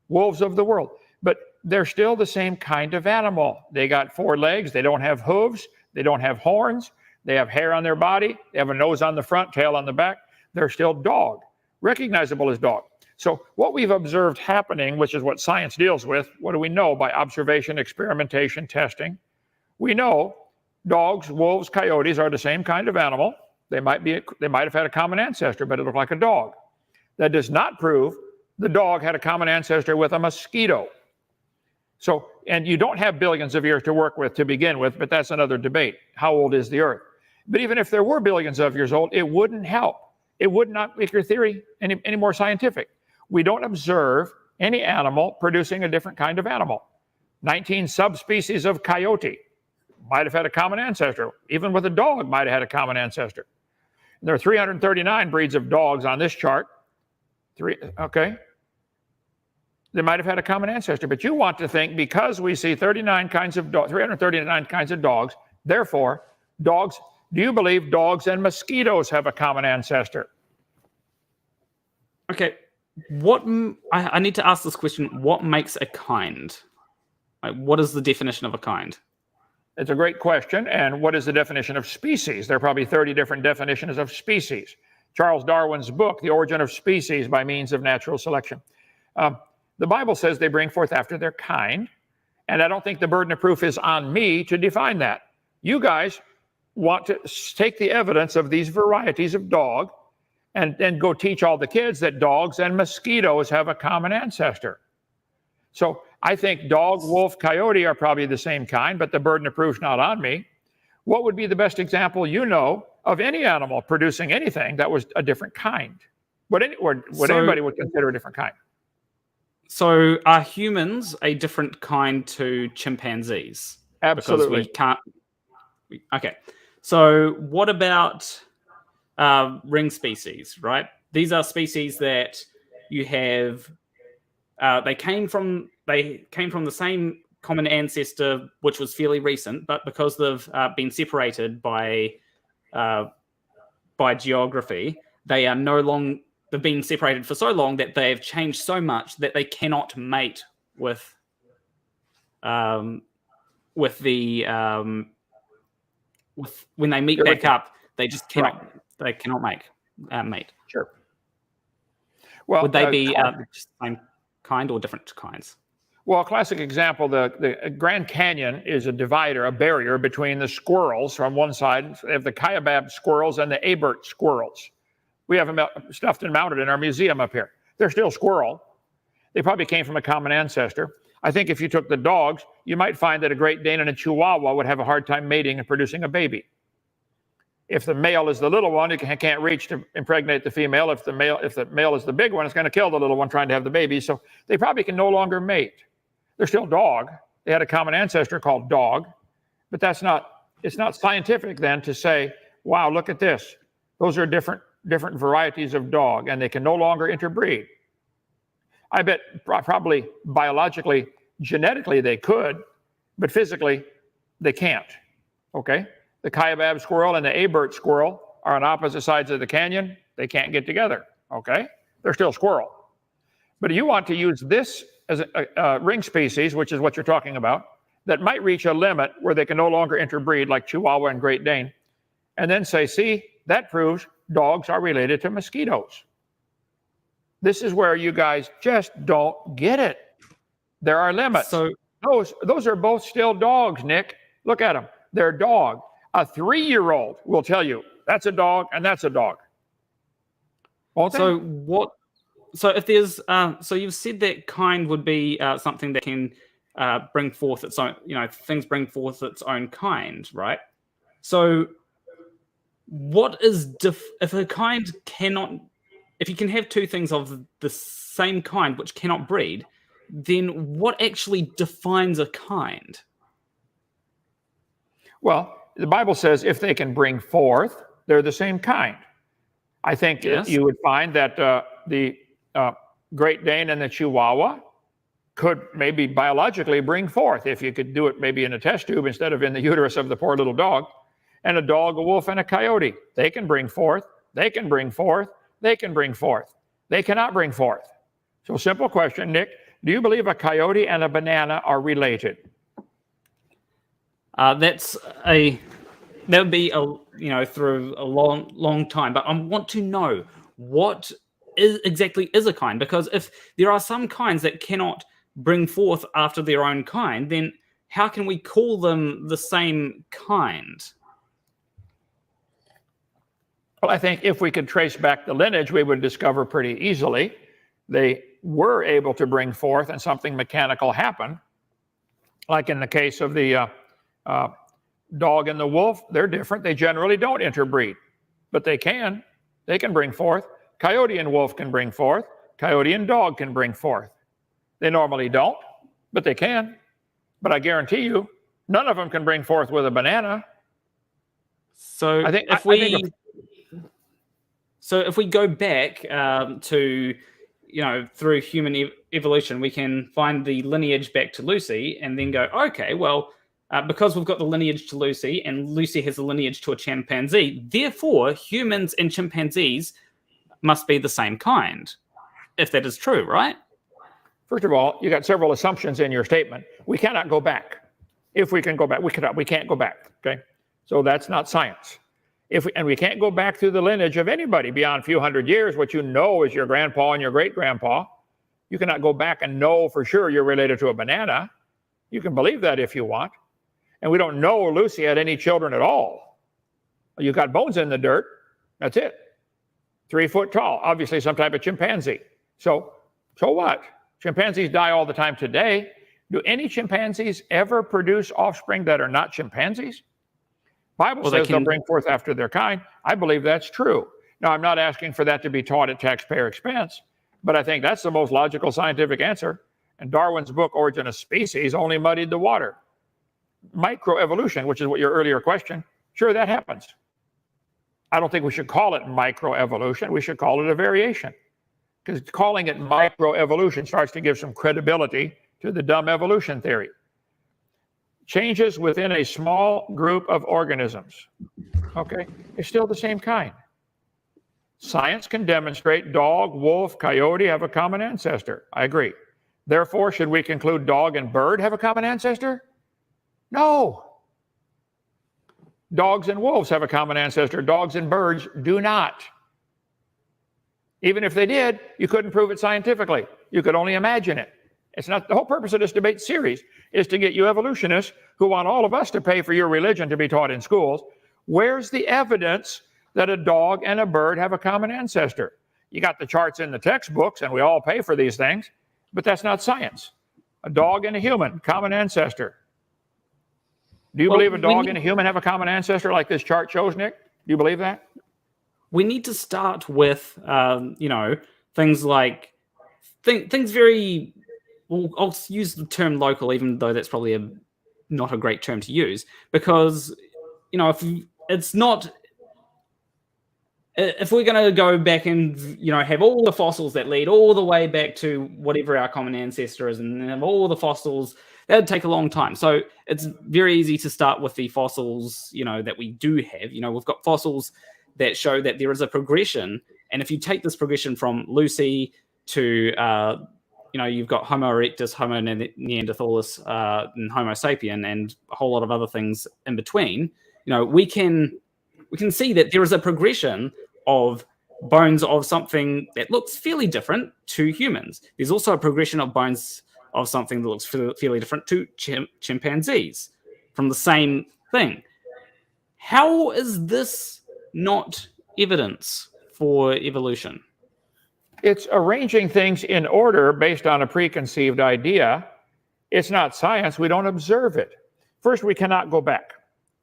Wolves of the world. But they're still the same kind of animal. They got 4 legs. They don't have hooves. They don't have horns. They have hair on their body. They have a nose on the front, tail on the back. They're still dog, recognizable as dog. So what we've observed happening, which is what science deals with, what do we know by observation, experimentation, testing? We know dogs, wolves, coyotes are the same kind of animal. They might have had a common ancestor, but it looked like a dog. That does not prove the dog had a common ancestor with a mosquito. So, and you don't have billions of years to work with to begin with, but that's another debate. How old is the Earth? But even if there were billions of years old, it wouldn't help. It would not make your theory any more scientific. We don't observe any animal producing a different kind of animal. 19 subspecies of coyote might have had a common ancestor. Even with a dog might have had a common ancestor. There are 339 breeds of dogs on this chart. Okay. They might have had a common ancestor, but you want to think because we see 339 kinds of dogs, therefore, dogs, do you believe dogs and mosquitoes have a common ancestor? Okay, I need to ask this question. What makes a kind? Like, what is the definition of a kind? It's a great question. And what is the definition of species? There are probably 30 different definitions of species. Charles Darwin's book, The Origin of Species by Means of Natural Selection. The Bible says they bring forth after their kind, and I don't think the burden of proof is on me to define that. You guys want to take the evidence of these varieties of dog and then go teach all the kids that dogs and mosquitoes have a common ancestor. So I think dog, wolf, coyote are probably the same kind, but the burden of proof is not on me. What would be the best example you know of any animal producing anything that was a different kind? What anybody would consider a different kind? So are humans a different kind to chimpanzees? Absolutely. Because we can't. Okay. So what about ring species, right? These are species that you have. They came from the same common ancestor, which was fairly recent, but because they've been separated by geography, they are no longer. They've been separated for so long that they have changed so much that they cannot mate with when they meet back up. They just cannot. Right. They cannot mate. Sure. Well, would they be the same kind or different kinds? Well, a classic example: the Grand Canyon is a divider, a barrier between the squirrels from one side. They have the Kaibab squirrels and the Abert squirrels. We have them stuffed and mounted in our museum up here. They're still squirrel. They probably came from a common ancestor. I think if you took the dogs, you might find that a Great Dane and a Chihuahua would have a hard time mating and producing a baby. If the male is the little one, it can't reach to impregnate the female. If the male is the big one, it's going to kill the little one trying to have the baby. So they probably can no longer mate. They're still dog. They had a common ancestor called dog, but it's not scientific then to say, wow, look at this. Those are different varieties of dog, and they can no longer interbreed. I bet probably biologically, genetically they could, but physically they can't, okay? The Kaibab squirrel and the Abert squirrel are on opposite sides of the canyon. They can't get together, okay? They're still squirrel. But you want to use this as a ring species, which is what you're talking about, that might reach a limit where they can no longer interbreed like Chihuahua and Great Dane, and then say, see, that proves dogs are related to mosquitoes. This is where you guys just don't get it. There are limits. So those are both still dogs, Nick. Look at them. They're dog. A 3-year-old will tell you that's a dog and that's a dog. Won't they? So what? So if there's, so you've said that kind would be something that can bring forth its own. Things bring forth its own kind, right? So what is if a kind cannot, if you can have two things of the same kind which cannot breed, then what actually defines a kind? Well, the Bible says if they can bring forth, they're the same kind. I think you would find that the Great Dane and the Chihuahua could maybe biologically bring forth, if you could do it maybe in a test tube instead of in the uterus of the poor little dog. And a dog, a wolf, and a coyote, they can bring forth, they can bring forth, they can bring forth. They cannot bring forth. So simple question, Nick, do you believe a coyote and a banana are related? That would be through a long time, but I want to know what exactly is a kind, because if there are some kinds that cannot bring forth after their own kind, then how can we call them the same kind? Well, I think if we could trace back the lineage, we would discover pretty easily they were able to bring forth and something mechanical happened. Like in the case of the dog and the wolf, they're different. They generally don't interbreed, but they can. They can bring forth. Coyote and wolf can bring forth. Coyote and dog can bring forth. They normally don't, but they can. But I guarantee you, none of them can bring forth with a banana. So if we go back to, through human evolution, we can find the lineage back to Lucy and then go, okay, well, because we've got the lineage to Lucy and Lucy has a lineage to a chimpanzee, therefore humans and chimpanzees must be the same kind, if that is true, right? First of all, you got several assumptions in your statement. We cannot go back. If we can go back, we can't go back, okay? So that's not science. And we can't go back through the lineage of anybody beyond a few hundred years, what you know is your grandpa and your great-grandpa. You cannot go back and know for sure you're related to a banana. You can believe that if you want. And we don't know Lucy had any children at all. You got bones in the dirt, that's it. 3 foot tall, obviously some type of chimpanzee. So what? Chimpanzees die all the time today. Do any chimpanzees ever produce offspring that are not chimpanzees? Bible says they'll bring forth after their kind. I believe that's true. Now, I'm not asking for that to be taught at taxpayer expense, but I think that's the most logical scientific answer. And Darwin's book, Origin of Species, only muddied the water. Microevolution, which is what your earlier question, sure, that happens. I don't think we should call it microevolution. We should call it a variation, because calling it microevolution starts to give some credibility to the dumb evolution theory. Changes within a small group of organisms, okay, it's still the same kind. Science can demonstrate dog, wolf, coyote have a common ancestor. I agree. Therefore, should we conclude dog and bird have a common ancestor? No. Dogs and wolves have a common ancestor. Dogs and birds do not. Even if they did, you couldn't prove it scientifically. You could only imagine it. It's not the whole purpose of this debate series is to get you evolutionists who want all of us to pay for your religion to be taught in schools. Where's the evidence that a dog and a bird have a common ancestor? You got the charts in the textbooks, and we all pay for these things, but that's not science. A dog and a human, common ancestor. Do you believe a dog and a human have a common ancestor like this chart shows, Nick? Do you believe that? We need to start with, things like, things very... Well, I'll use the term local, even though that's probably not a great term to use, because, if we're going to go back and, have all the fossils that lead all the way back to whatever our common ancestor is, and have all the fossils, that would take a long time. So it's very easy to start with the fossils, that we do have. We've got fossils that show that there is a progression. And if you take this progression from Lucy to, you've got Homo erectus, Homo neanderthalis, and Homo sapien, and a whole lot of other things in between. We can see that there is a progression of bones of something that looks fairly different to humans. There's also a progression of bones of something that looks fairly different to chimpanzees from the same thing. How is this not evidence for evolution? It's arranging things in order based on a preconceived idea. It's not science. We don't observe it. First, we cannot go back.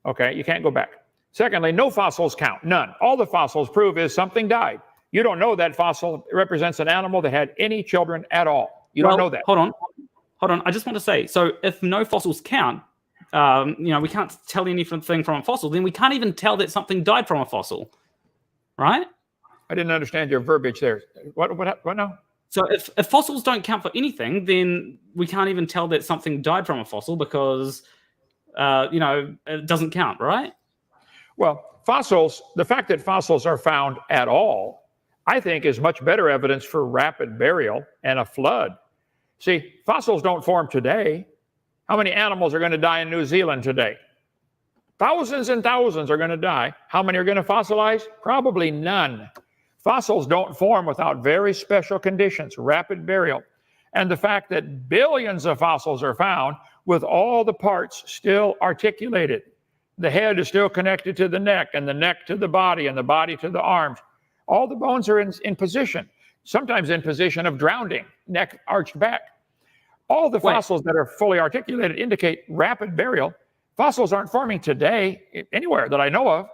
Okay, you can't go back. Secondly, no fossils count, none. All the fossils prove is something died. You don't know that fossil represents an animal that had any children at all. You don't know that. Hold on. I just want to say, so if no fossils count, we can't tell anything from a fossil, then we can't even tell that something died from a fossil, right? I didn't understand your verbiage there. What now? So if fossils don't count for anything, then we can't even tell that something died from a fossil because, it doesn't count, right? Well, fossils, the fact that fossils are found at all, I think is much better evidence for rapid burial and a flood. See, fossils don't form today. How many animals are going to die in New Zealand today? Thousands and thousands are going to die. How many are going to fossilize? Probably none. Fossils don't form without very special conditions, rapid burial. And the fact that billions of fossils are found with all the parts still articulated. The head is still connected to the neck, and the neck to the body, and the body to the arms. All the bones are in position, sometimes in position of drowning, neck arched back. All the fossils that are fully articulated indicate rapid burial. Fossils aren't forming today anywhere that I know of.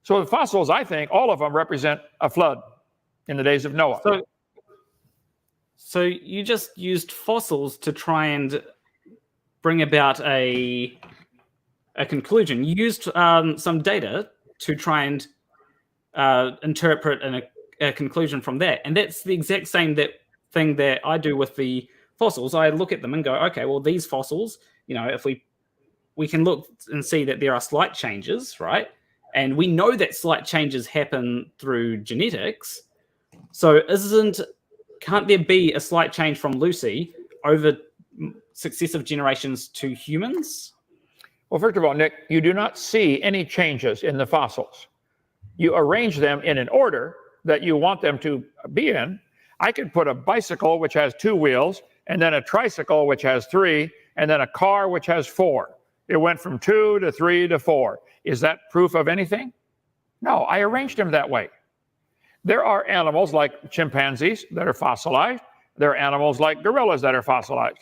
So the fossils, I think, all of them represent a flood in the days of Noah. So you just used fossils to try and bring about a conclusion. You used some data to try and interpret a conclusion from that. And that's the exact same thing that I do with the fossils. I look at them and go, okay, well, these fossils, if we can look and see that there are slight changes, right? And we know that slight changes happen through genetics. So can't there be a slight change from Lucy over successive generations to humans? Well, first of all, Nick, you do not see any changes in the fossils. You arrange them in an order that you want them to be in. I could put a bicycle which has 2 wheels, and then a tricycle which has 3, and then a car which has 4. It went from 2 to 3 to 4. Is that proof of anything? No, I arranged them that way. There are animals like chimpanzees that are fossilized. There are animals like gorillas that are fossilized.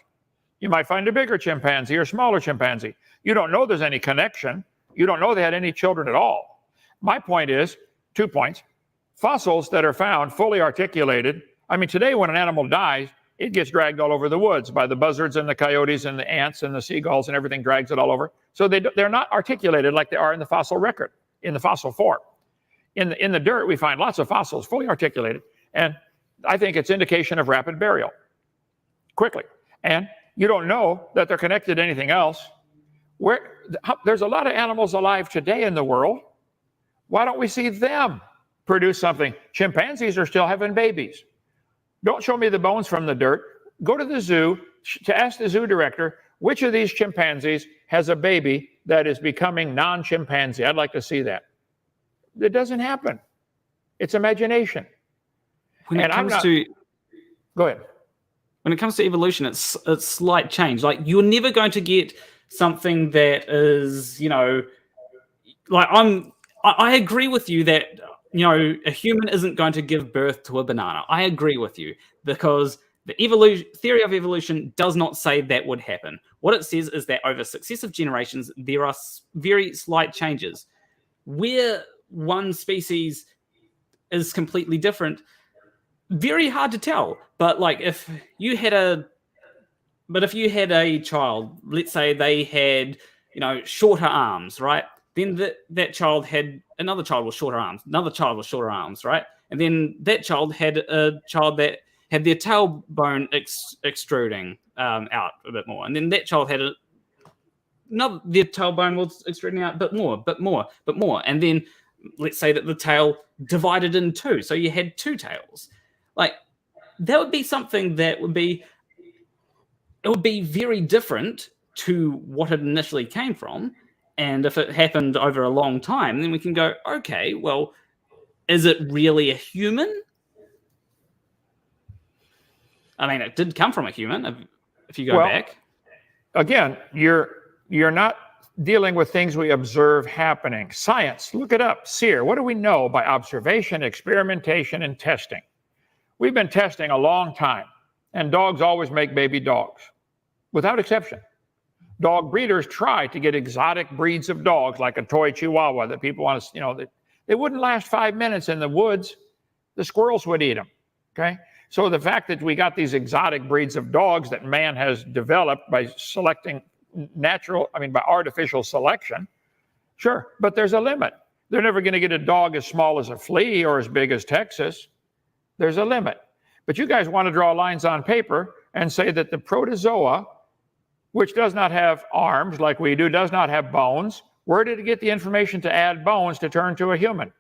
You might find a bigger chimpanzee or smaller chimpanzee. You don't know there's any connection. You don't know they had any children at all. My point is, 2 points. Fossils that are found fully articulated. I mean, today when an animal dies, it gets dragged all over the woods by the buzzards and the coyotes and the ants and the seagulls, and everything drags it all over. So they're not articulated like they are in the fossil record, in the fossil form. In the dirt, we find lots of fossils fully articulated, and I think it's indication of rapid burial, quickly. And you don't know that they're connected to anything else. There's a lot of animals alive today in the world. Why don't we see them produce something? Chimpanzees are still having babies. Don't show me the bones from the dirt. Go to the zoo to ask the zoo director, which of these chimpanzees has a baby that is becoming non-chimpanzee? I'd like to see that. It doesn't happen. It's imagination. Go ahead. When it comes to evolution, it's slight change. Like, you're never going to get something that is, I agree with you that, a human isn't going to give birth to a banana. I agree with you, because the theory of evolution does not say that would happen. What it says is that over successive generations, there are very slight changes. Where one species is completely different, very hard to tell. But if you had a child, let's say they had, shorter arms, right? Then that child had another child with shorter arms, another child with shorter arms, right? And then that child had a child that had their tailbone extruding out a bit more. And then that child had their tailbone was extruding out a bit more. And then let's say that the tail divided in 2. So you had 2 tails. That would be something that would be very different to what it initially came from. And if it happened over a long time, then we can go, okay, well, is it really a human? I mean, it did come from a human, if you go back. Again, you're not dealing with things we observe happening. Science, look it up. SEER, what do we know by observation, experimentation, and testing? We've been testing a long time, and dogs always make baby dogs, without exception. Dog breeders try to get exotic breeds of dogs, like a toy Chihuahua that people want to, they wouldn't last 5 minutes in the woods. The squirrels would eat them, okay? So the fact that we got these exotic breeds of dogs that man has developed by selecting by artificial selection, sure, but there's a limit. They're never going to get a dog as small as a flea or as big as Texas. There's a limit. But you guys want to draw lines on paper and say that the protozoa, which does not have arms like we do, does not have bones, where did it get the information to add bones to turn to a human?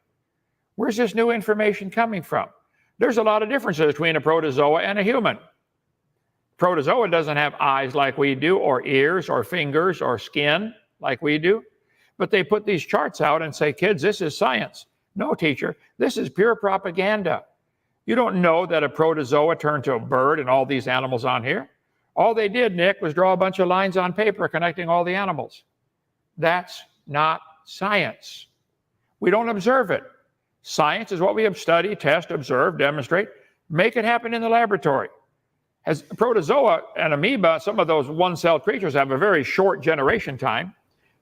Where's this new information coming from? There's a lot of differences between a protozoa and a human. Protozoa doesn't have eyes like we do, or ears, or fingers, or skin like we do. But they put these charts out and say, kids, this is science. No, teacher, this is pure propaganda. You don't know that a protozoa turned to a bird and all these animals on here. All they did, Nick, was draw a bunch of lines on paper connecting all the animals. That's not science. We don't observe it. Science is what we study, test, observe, demonstrate, make it happen in the laboratory. As protozoa and amoeba, some of those one-celled creatures have a very short generation time.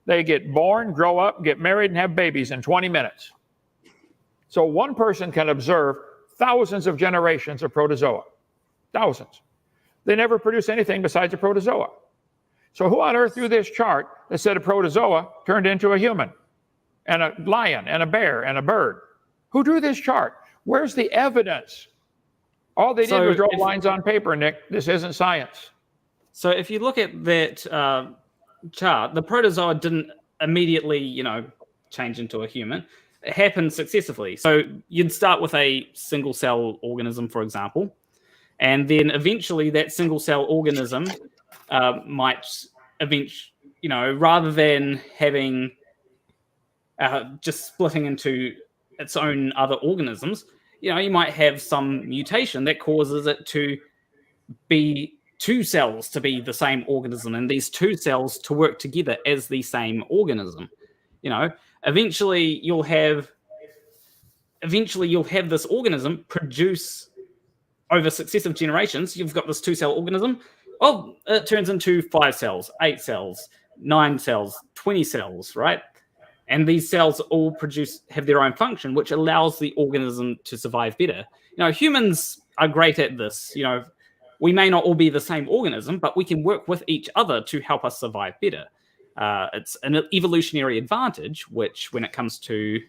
They get born, grow up, get married, and have babies in 20 minutes. So one person can observe thousands of generations of protozoa. Thousands. They never produce anything besides a protozoa. So who on earth drew this chart that said a protozoa turned into a human, and a lion, and a bear, and a bird? Who drew this chart? Where's the evidence? All they did was draw lines on paper, Nick. This isn't science. So if you look at that chart, the protozoa didn't immediately, change into a human. It happened successively. So you'd start with a single cell organism, for example, and then eventually that single cell organism might rather than having just splitting into its own other organisms, you might have some mutation that causes it to be two cells to be the same organism, and these two cells to work together as the same organism. Eventually you'll have this organism produce over successive generations. You've got this 2-cell organism. Well, it turns into 5 cells, 8 cells, 9 cells, 20 cells, right? And these cells all have their own function, which allows the organism to survive better. Humans are great at this. We may not all be the same organism, but we can work with each other to help us survive better. It's an evolutionary advantage, which when it comes to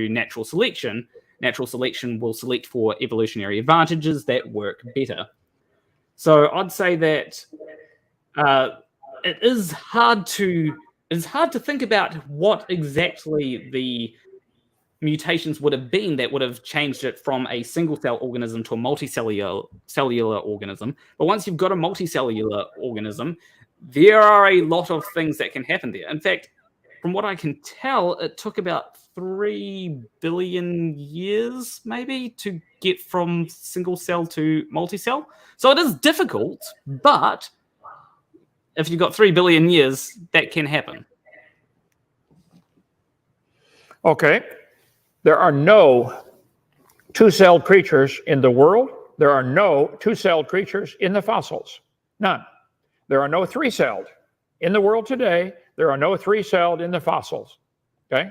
natural selection will select for evolutionary advantages that work better. So I'd say that it is hard to think about what exactly the mutations would have been that would have changed it from a single cell organism to a multicellular organism. But once you've got a multicellular organism, there are a lot of things that can happen there. In fact, from what I can tell, it took about 3 billion years maybe to get from single cell to multicell. So it is difficult, but if you've got 3 billion years, that can happen. Okay. There are no 2-celled creatures in the world. There are no 2-celled creatures in the fossils. None. There are no 3-celled. In the world today, there are no 3-celled in the fossils. Okay?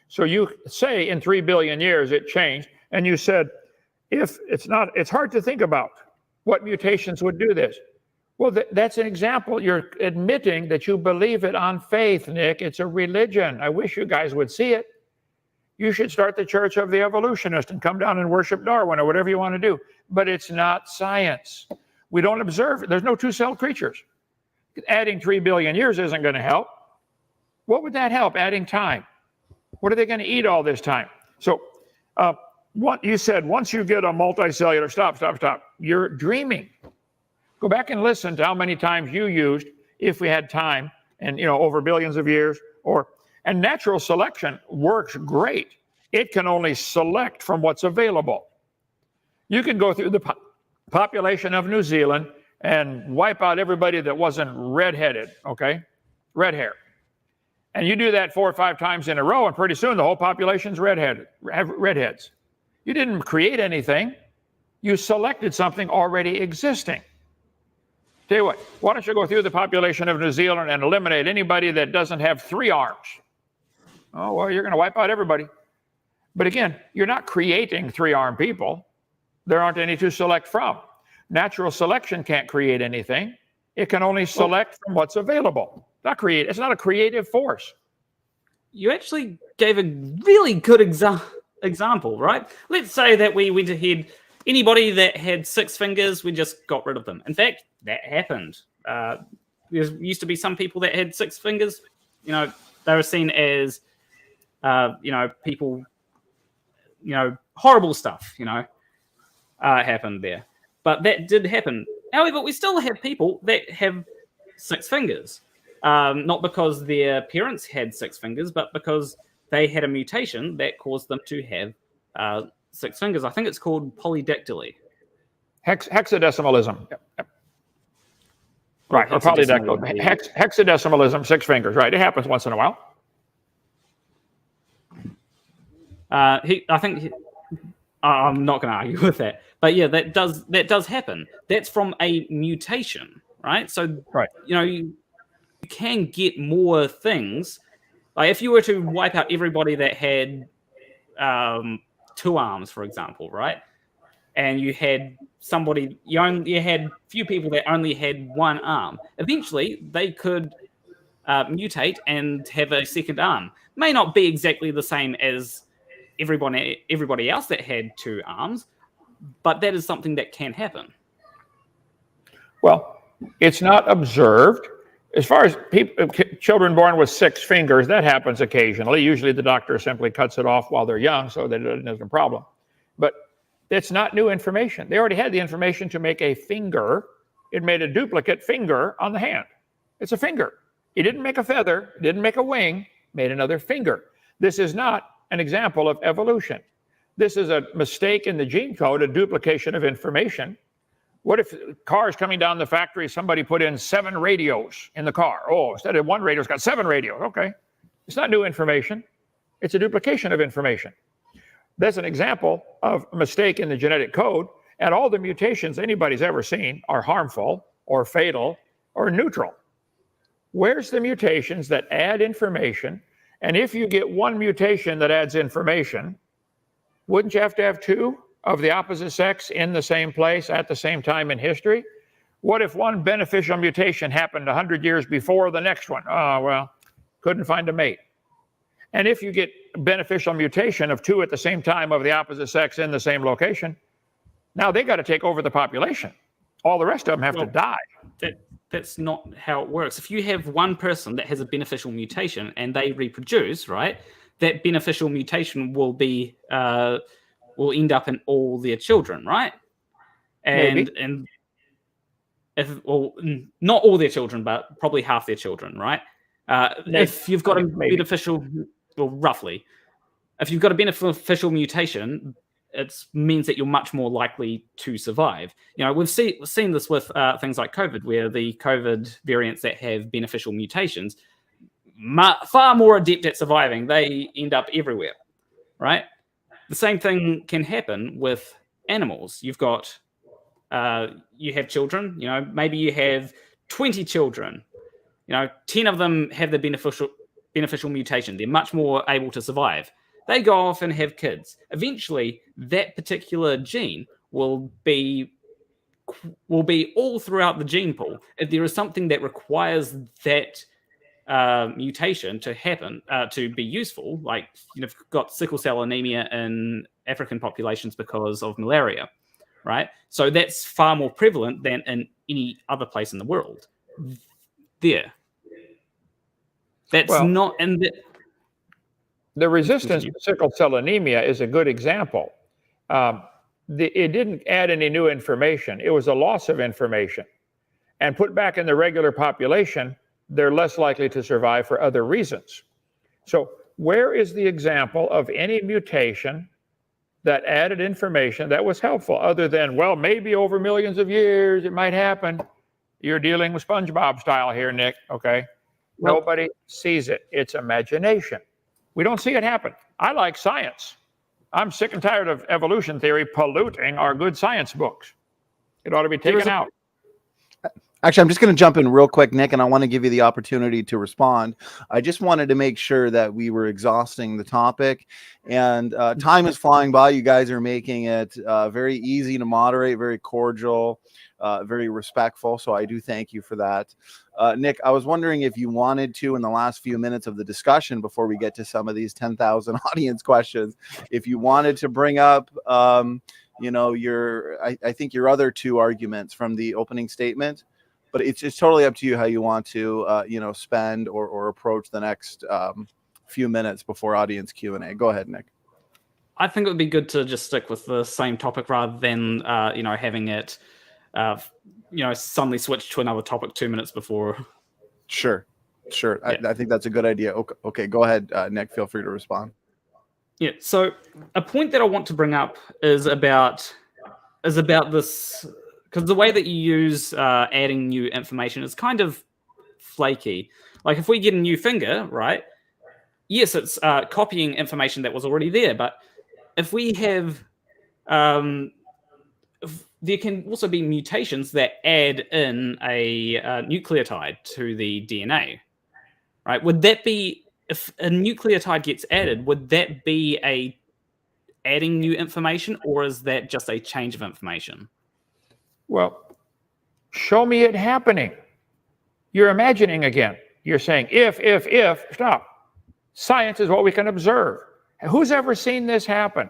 So you say in 3 billion years it changed, and you said, it's hard to think about what mutations would do this. Well, that's an example. You're admitting that you believe it on faith, Nick. It's a religion. I wish you guys would see it. You should start the Church of the Evolutionist and come down and worship Darwin or whatever you want to do. But it's not science. We don't observe it. There's no 2-celled creatures. Adding 3 billion years isn't going to help. What would that help? Adding time. What are they going to eat all this time? So what you said, once you get a multicellular, stop. You're dreaming. Go back and listen to how many times you used if we had time and, over billions of years. And natural selection works great. It can only select from what's available. You can go through the population of New Zealand and wipe out everybody that wasn't redheaded, okay? Red hair. And you do that 4 or 5 times in a row, and pretty soon the whole population's redheads. You didn't create anything. You selected something already existing. Tell you what, why don't you go through the population of New Zealand and eliminate anybody that doesn't have 3 arms? Oh, well, you're going to wipe out everybody. But again, you're not creating 3-armed people. There aren't any to select from. Natural selection can't create anything. It can only select from what's available. It's not a creative force. You actually gave a really good example, right? Let's say that we went ahead, anybody that had 6 fingers, we just got rid of them. In fact, that happened. There used to be some people that had 6 fingers. You know, they were seen as, people, horrible stuff, happened there. But that did happen. However, we still have people that have 6 fingers. Not because their parents had 6 fingers, but because they had a mutation that caused them to have 6 fingers. I think it's called polydactyly. Hexadecimalism. Yep. Right, or polydactyl. Hexadecimalism, 6 fingers. Right, it happens once in a while. I'm not going to argue with that, but yeah, that does happen. That's from a mutation, right? So, right. You can get more things. Like if you were to wipe out everybody that had 2 arms, for example, right? And you had you had few people that only had 1 arm. Eventually, they could mutate and have a second arm. May not be exactly the same as everybody else that had 2 arms, but that is something that can happen. Well, it's not observed. As far as children born with 6 fingers, that happens occasionally. Usually the doctor simply cuts it off while they're young so that it isn't a problem. But it's not new information. They already had the information to make a finger. It made a duplicate finger on the hand. It's a finger. He didn't make a feather, didn't make a wing, made another finger. This is not an example of evolution. This is a mistake in the gene code, a duplication of information. What if cars coming down the factory, somebody put in 7 radios in the car? Oh, instead of 1 radio, it's got 7 radios. Okay. It's not new information. It's a duplication of information. That's an example of a mistake in the genetic code, and all the mutations anybody's ever seen are harmful or fatal or neutral. Where's the mutations that add information? And if you get 1 mutation that adds information, wouldn't you have to have 2 of the opposite sex in the same place at the same time in history? What if 1 beneficial mutation happened 100 years before the next one? Oh, well, couldn't find a mate. And if you get beneficial mutation of 2 at the same time of the opposite sex in the same location, now they got to take over the population. All the rest of them have to die. That's not how it works. If you have 1 person that has a beneficial mutation and they reproduce, right, that beneficial mutation will be will end up in all their children, right? And not all their children, but probably half their children, right? If you've got a beneficial, well, roughly, if you've got a beneficial mutation, it means that you're much more likely to survive. We've seen this with things like COVID, where the COVID variants that have beneficial mutations far more adept at surviving. They end up everywhere, right? The same thing can happen with animals. You have children. Maybe you have 20 children. 10 of them have the beneficial mutation. They're much more able to survive. They go off and have kids. Eventually, that particular gene will be all throughout the gene pool. If there is something that requires that mutation to happen, to be useful, like you've got sickle cell anemia in African populations because of malaria, right? So that's far more prevalent than in any other place in the world. The resistance to sickle cell anemia is a good example. It didn't add any new information. It was a loss of information. And put back in the regular population, they're less likely to survive for other reasons. So where is the example of any mutation that added information that was helpful, other than, well, maybe over millions of years it might happen? You're dealing with SpongeBob style here, Nick, okay? Nobody sees it. It's imagination. We don't see it happen. I like science. I'm sick and tired of evolution theory polluting our good science books. It ought to be taken out. Actually, I'm just going to jump in real quick, Nick, and I want to give you the opportunity to respond. I just wanted to make sure that we were exhausting the topic, and time is flying by. You guys are making it very easy to moderate, very cordial, very respectful. So I do thank you for that. Nick, I was wondering if you wanted to, in the last few minutes of the discussion, before we get to some of these 10,000 audience questions, if you wanted to bring up, you know, I think your other two arguments from the opening statement. But it's totally up to you how you want to, you know, spend or approach the next few minutes before audience Q&A. Go ahead, Nick. I think it would be good to just stick with the same topic rather than, you know, having it, you know, suddenly switch to another topic 2 minutes before. Sure. Yeah. I think that's a good idea. Okay, go ahead, Nick. Feel free to respond. Yeah. So a point that I want to bring up is about this. Because the way that you use adding new information is kind of flaky. Like if we get a new finger, right? Yes, it's copying information that was already there. But if we have, there can also be mutations that add in a nucleotide to the DNA, right? Would that be, if a nucleotide gets added, would that be adding new information, or is that just a change of information? Well, show me it happening. You're imagining again. You're saying if, stop. Science is what we can observe. Who's ever seen this happen?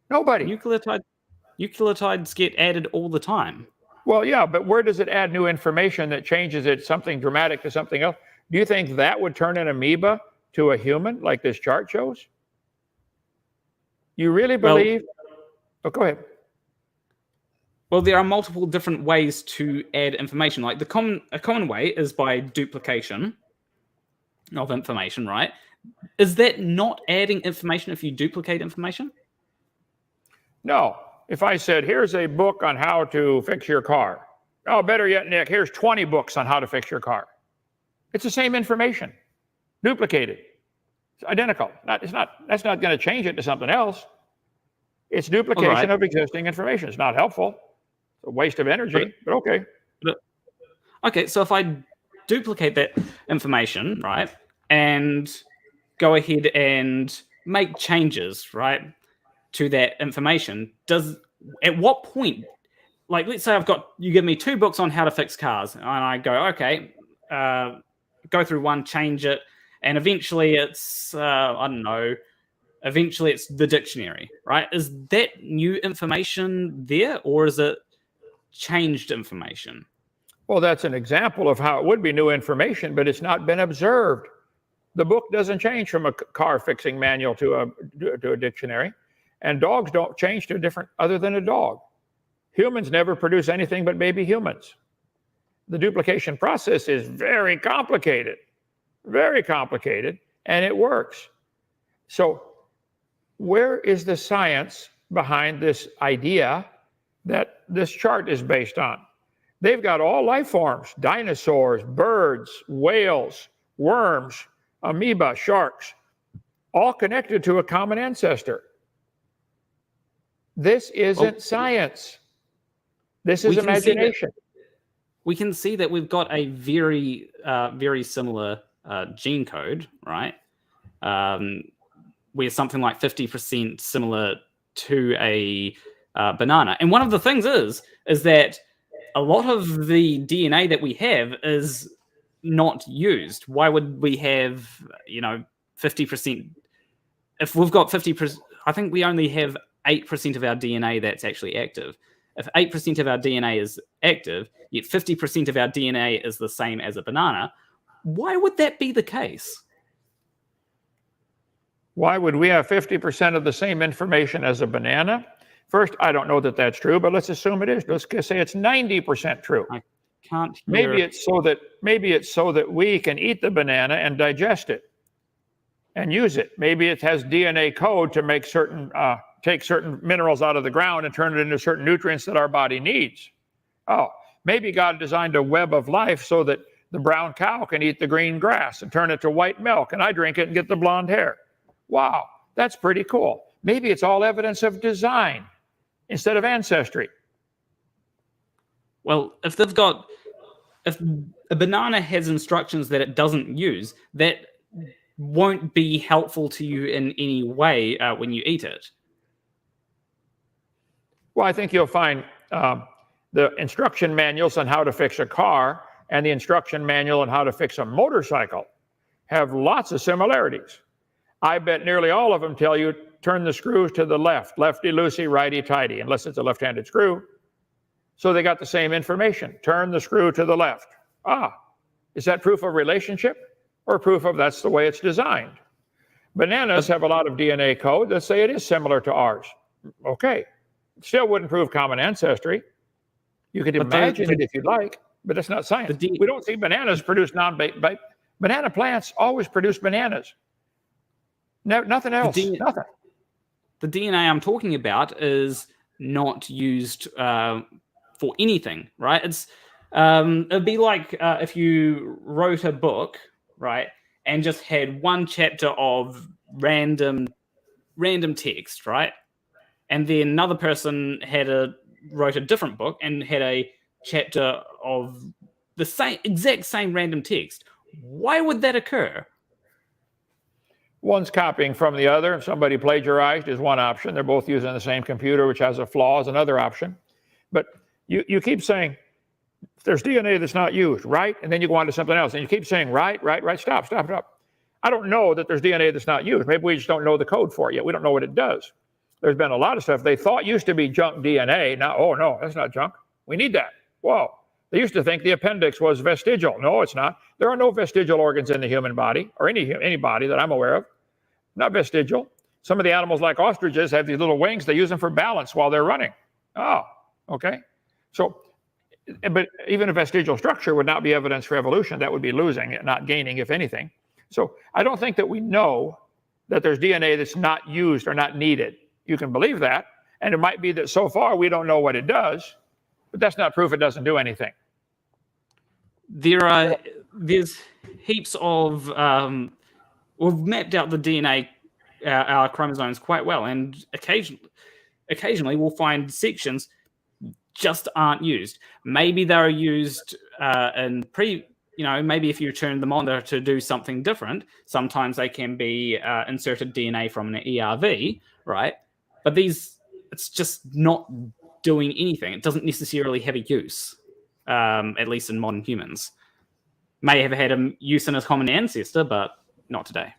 Nobody. Nucleotides get added all the time. Well, yeah, but where does it add new information that changes it something dramatic to something else? Do you think that would turn an amoeba to a human like this chart shows? You really believe? Oh, go ahead. Well, there are multiple different ways to add information. Like a common way is by duplication of information, right? Is that not adding information if you duplicate information? No. If I said, here's a book on how to fix your car. Oh, better yet, Nick, here's 20 books on how to fix your car. It's the same information, duplicated. It's identical. That's not going to change it to something else. It's duplication of existing information. It's not helpful. A waste of energy, but okay. Okay, so if I duplicate that information, right, and go ahead and make changes, right, to that information, at what point, like let's say you give me 2 books on how to fix cars, and I go, okay, go through one, change it, and eventually it's, I don't know, eventually it's the dictionary, right? Is that new information there, or is it changed information? Well, that's an example of how it would be new information, but it's not been observed. The book doesn't change from a car fixing manual to a dictionary, and dogs don't change to a different other than a dog. Humans never produce anything but baby humans. The duplication process is very complicated, and it works. So where is the science behind this idea that this chart is based on? They've got all life forms, dinosaurs, birds, whales, worms, amoeba, sharks, all connected to a common ancestor. This isn't science. This is imagination. We can see that we've got a very, very similar gene code, right? We're something like 50% similar to a banana. And one of the things is that a lot of the DNA that we have is not used. Why would we have, 50%? If we've got 50%, I think we only have 8% of our DNA that's actually active. If 8% of our DNA is active, yet 50% of our DNA is the same as a banana, why would that be the case? Why would we have 50% of the same information as a banana? First, I don't know that that's true, but let's assume it is. Let's say it's 90% true. I can't hear. Maybe it's so that we can eat the banana and digest it and use it. Maybe it has DNA code to make take certain minerals out of the ground and turn it into certain nutrients that our body needs. Oh, maybe God designed a web of life so that the brown cow can eat the green grass and turn it to white milk, and I drink it and get the blonde hair. Wow, that's pretty cool. Maybe it's all evidence of design instead of ancestry. Well, if they've got if a banana has instructions that it doesn't use, that won't be helpful to you in any way when you eat it. Well, I think you'll find the instruction manuals on how to fix a car and the instruction manual on how to fix a motorcycle have lots of similarities. I bet nearly all of them tell you turn the screws to the left, lefty-loosey, righty-tighty, unless it's a left-handed screw. So they got the same information. Turn the screw to the left. Is that proof of relationship or proof of that's the way it's designed? Bananas have a lot of DNA code that say it is similar to ours. Okay. Still wouldn't prove common ancestry. You could imagine it if you'd like, but that's not science. We don't see bananas produce banana plants always produce bananas. Nothing else. Nothing. The DNA I'm talking about is not used for anything, right? It's it'd be like if you wrote a book, right, and just had one chapter of random text, right, and then another person wrote a different book and had a chapter of the exact same random text. Why would that occur? One's copying from the other. If somebody plagiarized is one option. They're both using the same computer, which has a flaw, is another option. But you keep saying, there's DNA that's not used, right? And then you go on to something else. And you keep saying, right. Stop. I don't know that there's DNA that's not used. Maybe we just don't know the code for it yet. We don't know what it does. There's been a lot of stuff they thought used to be junk DNA. Now, oh, no, that's not junk. We need that. Whoa. They used to think the appendix was vestigial. No, it's not. There are no vestigial organs in the human body, or any body that I'm aware of. Not vestigial. Some of the animals, like ostriches, have these little wings. They use them for balance while they're running. Oh, okay. So, but even a vestigial structure would not be evidence for evolution. That would be losing, not gaining, if anything. So I don't think that we know that there's DNA that's not used or not needed. You can believe that, and it might be that so far we don't know what it does, but that's not proof it doesn't do anything. There's heaps of we've mapped out the DNA, our chromosomes quite well, and occasionally we'll find sections just aren't used. Maybe they're used maybe if you turn them on to do something different, sometimes they can be inserted DNA from an ERV, right? But it's just not doing anything. It doesn't necessarily have a use, at least in modern humans. May have had a use in a common ancestor, but not today.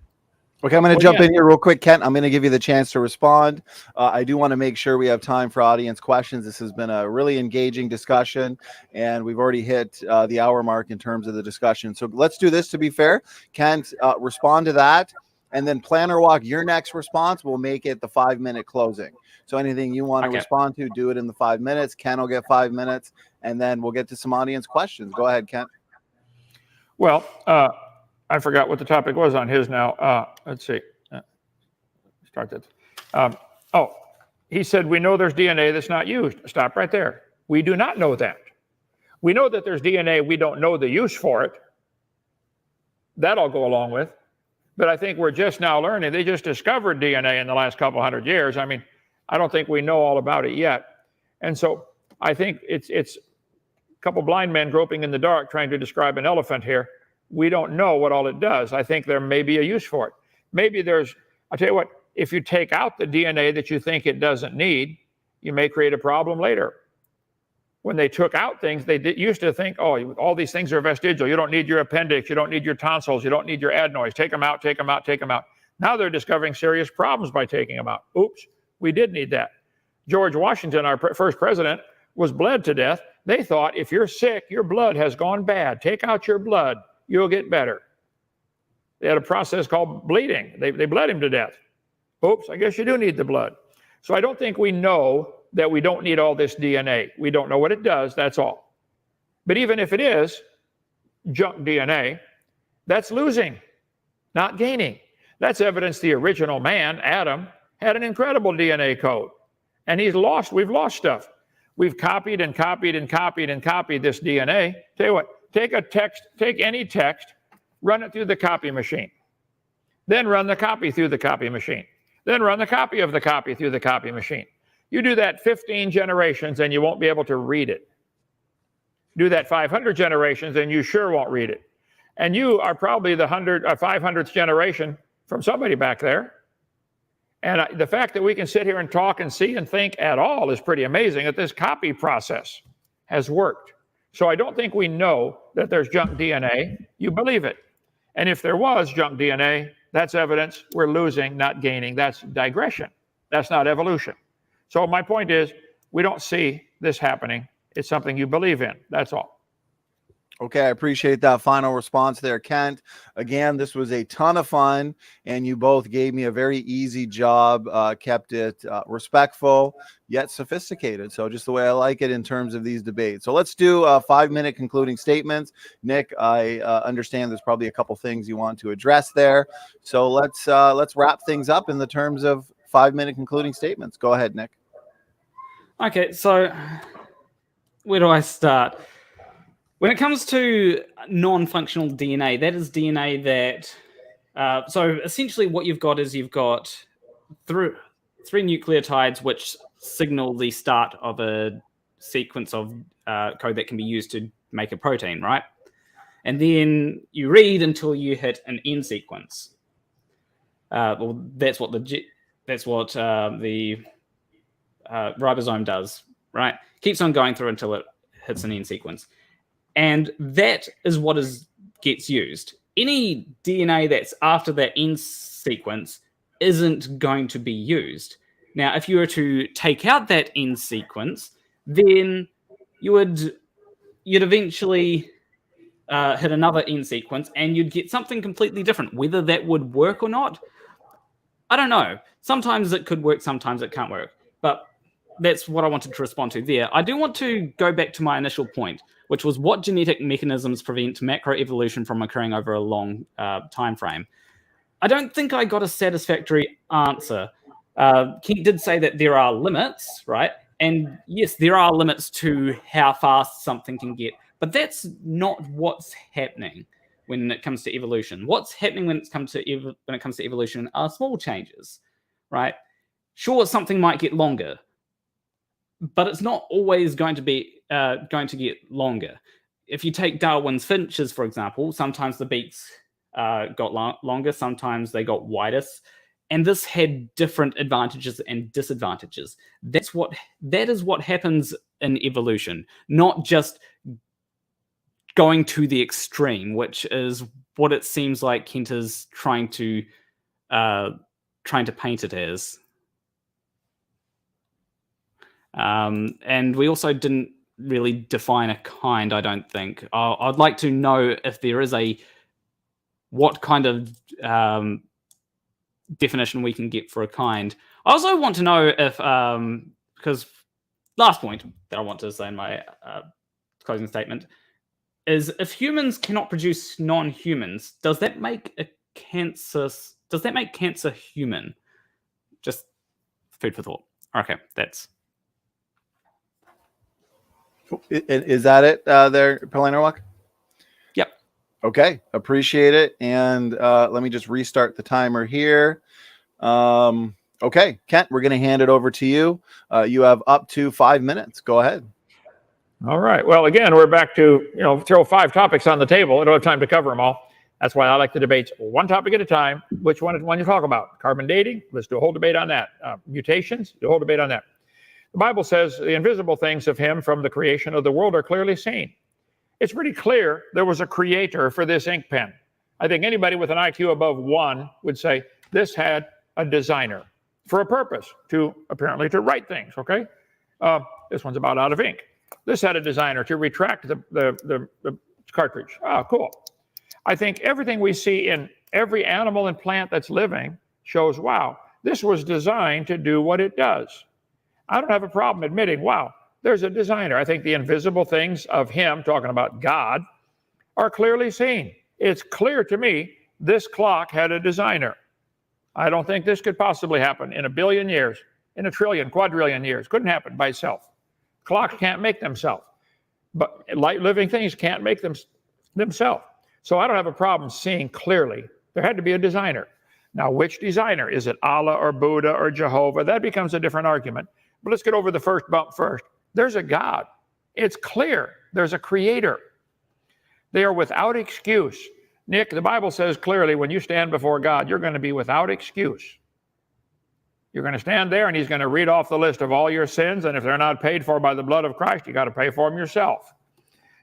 Okay, I'm going to jump in here real quick, Kent. I'm going to give you the chance to respond. I do want to make sure we have time for audience questions. This has been a really engaging discussion, and we've already hit the hour mark in terms of the discussion. So let's do this to be fair. Kent, respond to that, and then Planarwalk, your next response will make it the 5-minute closing. So anything you want to respond to, do it in the 5 minutes. Ken will get 5 minutes, and then we'll get to some audience questions. Go ahead, Kent. Well, I forgot what the topic was on his now. Let's see. Start that. He said, we know there's DNA that's not used. Stop right there. We do not know that. We know that there's DNA. We don't know the use for it. That I'll go along with. But I think we're just now learning. They just discovered DNA in the last couple hundred years. I mean, I don't think we know all about it yet. And so I think it's a couple blind men groping in the dark trying to describe an elephant here. We don't know what all it does. I think there may be a use for it. Maybe I'll tell you what, if you take out the DNA that you think it doesn't need, you may create a problem later. When they took out things, they used to think, oh, all these things are vestigial. You don't need your appendix. You don't need your tonsils. You don't need your adenoids. Take them out, take them out, take them out. Now they're discovering serious problems by taking them out. Oops, we did need that. George Washington, our first president, was bled to death. They thought, if you're sick, your blood has gone bad. Take out your blood. You'll get better. They had a process called bleeding. They bled him to death. Oops, I guess you do need the blood. So I don't think we know that we don't need all this DNA. We don't know what it does, that's all. But even if it is junk DNA, that's losing, not gaining. That's evidence the original man, Adam, had an incredible DNA code. And we've lost stuff. We've copied and copied and copied and copied this DNA. Tell you what, take any text, run it through the copy machine. Then run the copy through the copy machine. Then run the copy of the copy through the copy machine. You do that 15 generations and you won't be able to read it. Do that 500 generations, and you sure won't read it. And you are probably the 500th generation from somebody back there. And the fact that we can sit here and talk and see and think at all is pretty amazing, that this copy process has worked. So I don't think we know that there's junk DNA. You believe it. And if there was junk DNA, that's evidence we're losing, not gaining. That's digression. That's not evolution. So my point is, we don't see this happening. It's something you believe in. That's all. Okay, I appreciate that final response there, Kent. Again, this was a ton of fun, and you both gave me a very easy job, kept it respectful, yet sophisticated. So just the way I like it in terms of these debates. So let's do 5-minute concluding statements. Nick, I understand there's probably a couple things you want to address there. So let's wrap things up in the terms of 5-minute concluding statements. Go ahead, Nick. Okay, so where do I start? When it comes to non-functional DNA, that is DNA that... so essentially what you've got is you've got three nucleotides which signal the start of a sequence of code that can be used to make a protein, right? And then you read until you hit an end sequence. Well, that's what the ribosome does, right? Keeps on going through until it hits an end sequence. And that is what gets used. Any DNA that's after that end sequence isn't going to be used. Now, if you were to take out that end sequence, then you'd eventually hit another end sequence, and you'd get something completely different. Whether that would work or not, I don't know. Sometimes it could work, sometimes it can't work. But that's what I wanted to respond to there. I do want to go back to my initial point, which was what genetic mechanisms prevent macroevolution from occurring over a long time frame. I don't think I got a satisfactory answer. Kent did say that there are limits, right? And yes, there are limits to how fast something can get, but that's not what's happening when it comes to evolution. What's happening when it comes to evolution are small changes, right? Sure, something might get longer, but it's not always going to get longer. If you take Darwin's finches, for example, sometimes the beaks got longer, sometimes they got wider, and this had different advantages and disadvantages. That is what happens in evolution, not just going to the extreme, which is what it seems like Kent is trying to paint it as. And we also didn't really define a kind, I don't think. I'd like to know if there is what kind of definition we can get for a kind. I also want to know if, because last point that I want to say in my closing statement is, if humans cannot produce non-humans, does that make cancer human? Just food for thought. Okay, that's... Is that it there, Planarwalk? Yep. Okay, appreciate it. And let me just restart the timer here. Okay, Kent, we're going to hand it over to you. You have up to 5 minutes. Go ahead. All right. Well, again, we're back to, throw 5 topics on the table. I don't have time to cover them all. That's why I like the debates one topic at a time. Which one is one you talk about? Carbon dating? Let's do a whole debate on that. Mutations? Do a whole debate on that. The Bible says the invisible things of him from the creation of the world are clearly seen. It's pretty clear there was a creator for this ink pen. I think anybody with an IQ above 1 would say this had a designer for a purpose, apparently to write things, okay? This one's about out of ink. This had a designer to retract the cartridge. Oh, cool. I think everything we see in every animal and plant that's living shows, wow, this was designed to do what it does. I don't have a problem admitting, wow, there's a designer. I think the invisible things of him, talking about God, are clearly seen. It's clear to me this clock had a designer. I don't think this could possibly happen in a billion years, in a trillion, quadrillion years. Couldn't happen by itself. Clocks can't make themselves, but living things can't make themselves. So I don't have a problem seeing clearly there had to be a designer. Now, which designer? Is it Allah or Buddha or Jehovah? That becomes a different argument. But let's get over the first bump first. There's a God. It's clear There's a creator. They are without excuse. Nick, the Bible says clearly when you stand before God, you're going to be without excuse. You're going to stand there and he's going to read off the list of all your sins, and if they're not paid for by the blood of Christ, you got to pay for them yourself.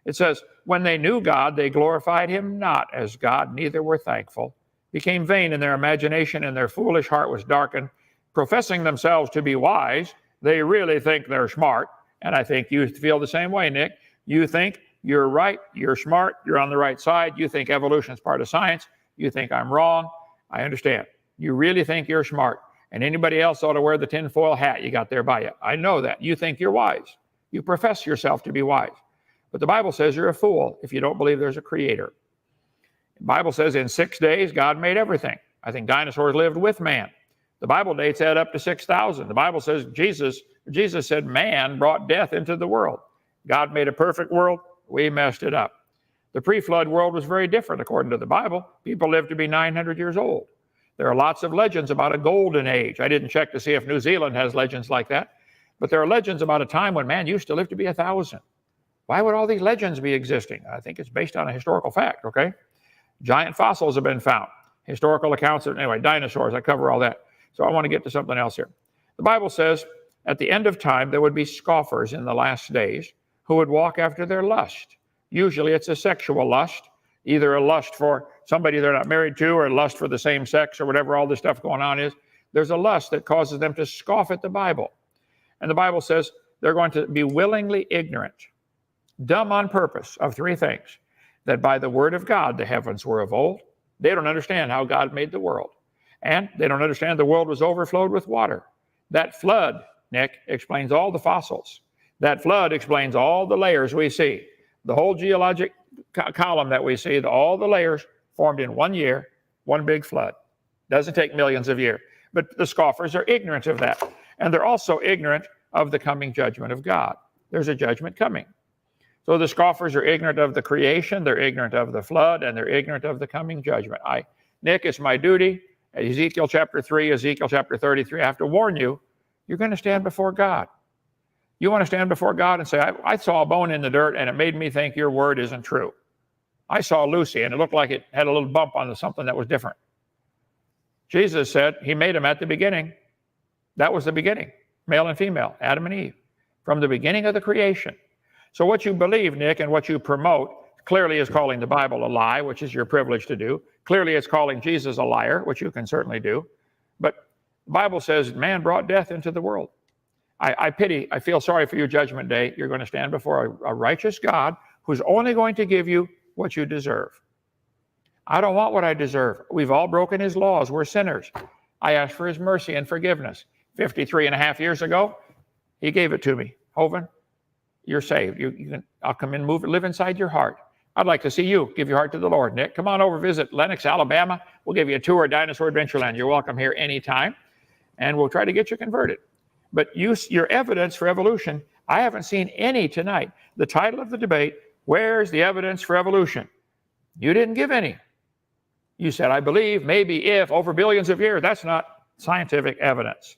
It says, when they knew God, they glorified him not as God, neither were thankful, became vain in their imagination, and their foolish heart was darkened. Professing themselves to be wise, they really think they're smart. And I think you feel the same way, Nick. You think you're right, you're smart, you're on the right side. You think evolution is part of science. You think I'm wrong. I understand. You really think you're smart. And anybody else ought to wear the tinfoil hat you got there by you. I know that. You think you're wise. You profess yourself to be wise. But the Bible says you're a fool if you don't believe there's a creator. The Bible says in 6 days, God made everything. I think dinosaurs lived with man. The Bible dates that up to 6,000. The Bible says Jesus said man brought death into the world. God made a perfect world. We messed it up. The pre-flood world was very different according to the Bible. People lived to be 900 years old. There are lots of legends about a golden age. I didn't check to see if New Zealand has legends like that. But there are legends about a time when man used to live to be 1,000. Why would all these legends be existing? I think it's based on a historical fact, okay? Giant fossils have been found. Historical accounts of, anyway, dinosaurs, I cover all that. So I want to get to something else here. The Bible says at the end of time, there would be scoffers in the last days who would walk after their lust. Usually it's a sexual lust, either a lust for somebody they're not married to or a lust for the same sex or whatever all this stuff going on is. There's a lust that causes them to scoff at the Bible. And the Bible says they're going to be willingly ignorant, dumb on purpose of three things: that by the word of God the heavens were of old. They don't understand how God made the world. And they don't understand the world was overflowed with water. That flood, Nick, explains all the fossils. That flood explains all the layers we see. The whole geologic column that we see, all the layers formed in 1 year, one big flood. Doesn't take millions of years. But the scoffers are ignorant of that. And they're also ignorant of the coming judgment of God. There's a judgment coming. So the scoffers are ignorant of the creation, they're ignorant of the flood, and they're ignorant of the coming judgment. Nick, it's my duty, Ezekiel chapter 3, Ezekiel chapter 33, I have to warn you, you're going to stand before God. You want to stand before God and say, I saw a bone in the dirt and it made me think your word isn't true. I saw Lucy and it looked like it had a little bump on something that was different. Jesus said he made them at the beginning. That was the beginning, male and female, Adam and Eve, from the beginning of the creation. So what you believe, Nick, and what you promote clearly is calling the Bible a lie, which is your privilege to do. Clearly it's calling Jesus a liar, which you can certainly do. But the Bible says man brought death into the world. I feel sorry for you, Judgment Day. You're going to stand before a righteous God who's only going to give you what you deserve. I don't want what I deserve. We've all broken his laws. We're sinners. I asked for his mercy and forgiveness. 53 and a half years ago, he gave it to me. Hovind, you're saved. I'll come in, live inside your heart. I'd like to see you give your heart to the Lord, Nick. Come on over, visit Lenox, Alabama. We'll give you a tour of Dinosaur Adventureland. You're welcome here anytime, and we'll try to get you converted. But your evidence for evolution, I haven't seen any tonight. The title of the debate, where's the evidence for evolution? You didn't give any. You said, I believe, maybe, if, over billions of years. That's not scientific evidence.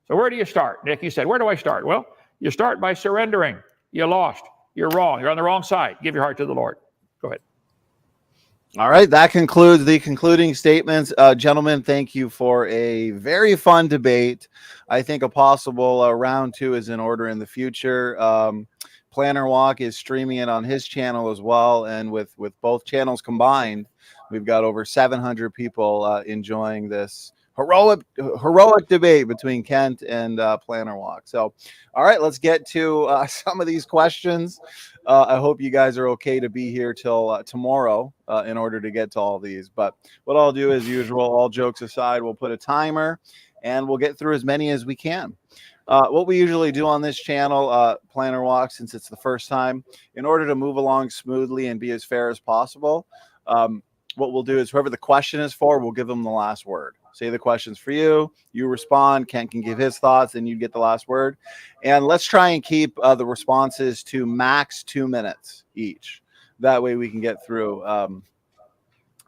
So where do you start, Nick? You said, where do I start? Well, you start by surrendering. You lost. You're wrong. You're on the wrong side. Give your heart to the Lord. Go ahead. All right. That concludes the concluding statements. Gentlemen, thank you for a very fun debate. I think a possible round 2 is in order in the future. Planarwalk is streaming it on his channel as well. And with both channels combined, we've got over 700 people enjoying this heroic debate between Kent and Planarwalk. So, all right, let's get to some of these questions. I hope you guys are okay to be here till tomorrow in order to get to all these. But what I'll do, as usual, all jokes aside, we'll put a timer and we'll get through as many as we can. What we usually do on this channel, Planarwalk, since it's the first time, in order to move along smoothly and be as fair as possible, what we'll do is whoever the question is for, we'll give them the last word. Say the question's for you, you respond, Kent can give his thoughts, and you get the last word. And let's try and keep the responses to max 2 minutes each. That way we can get through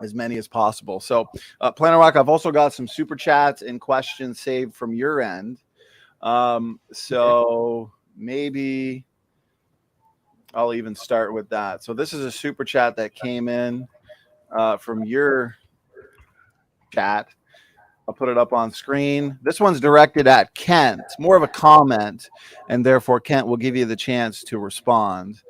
as many as possible. So Planarwalk, I've also got some super chats and questions saved from your end. So maybe I'll even start with that. So this is a super chat that came in from your chat. I'll put it up on screen. This one's directed at Kent, more of a comment, and therefore Kent will give you the chance to respond.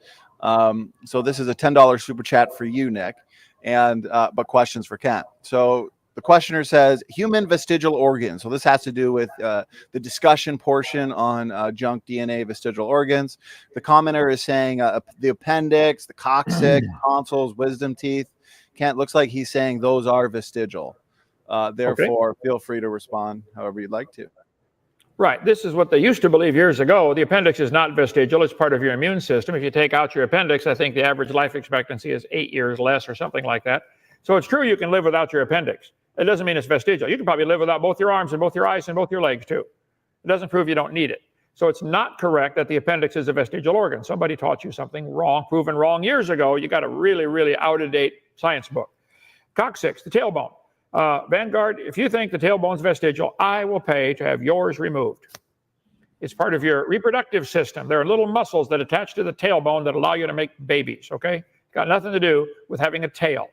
So this is a $10 super chat for you, Nick, and but questions for Kent. So the questioner says human vestigial organs. So this has to do with the discussion portion on junk DNA vestigial organs. The commenter is saying the appendix, the coccyx, tonsils, wisdom teeth. Kent looks like he's saying those are vestigial. Therefore, feel free to respond however you'd like to. Right. This is what they used to believe years ago. The appendix is not vestigial. It's part of your immune system. If you take out your appendix, I think the average life expectancy is 8 years less or something like that. So it's true you can live without your appendix. It doesn't mean it's vestigial. You can probably live without both your arms and both your eyes and both your legs too. It doesn't prove you don't need it. So it's not correct that the appendix is a vestigial organ. Somebody taught you something wrong, proven wrong years ago. You got a really, really out-of-date science book. Coccyx, the tailbone. Vanguard, if you think the tailbone's vestigial, I will pay to have yours removed. It's part of your reproductive system. There are little muscles that attach to the tailbone that allow you to make babies, okay? Got nothing to do with having a tail.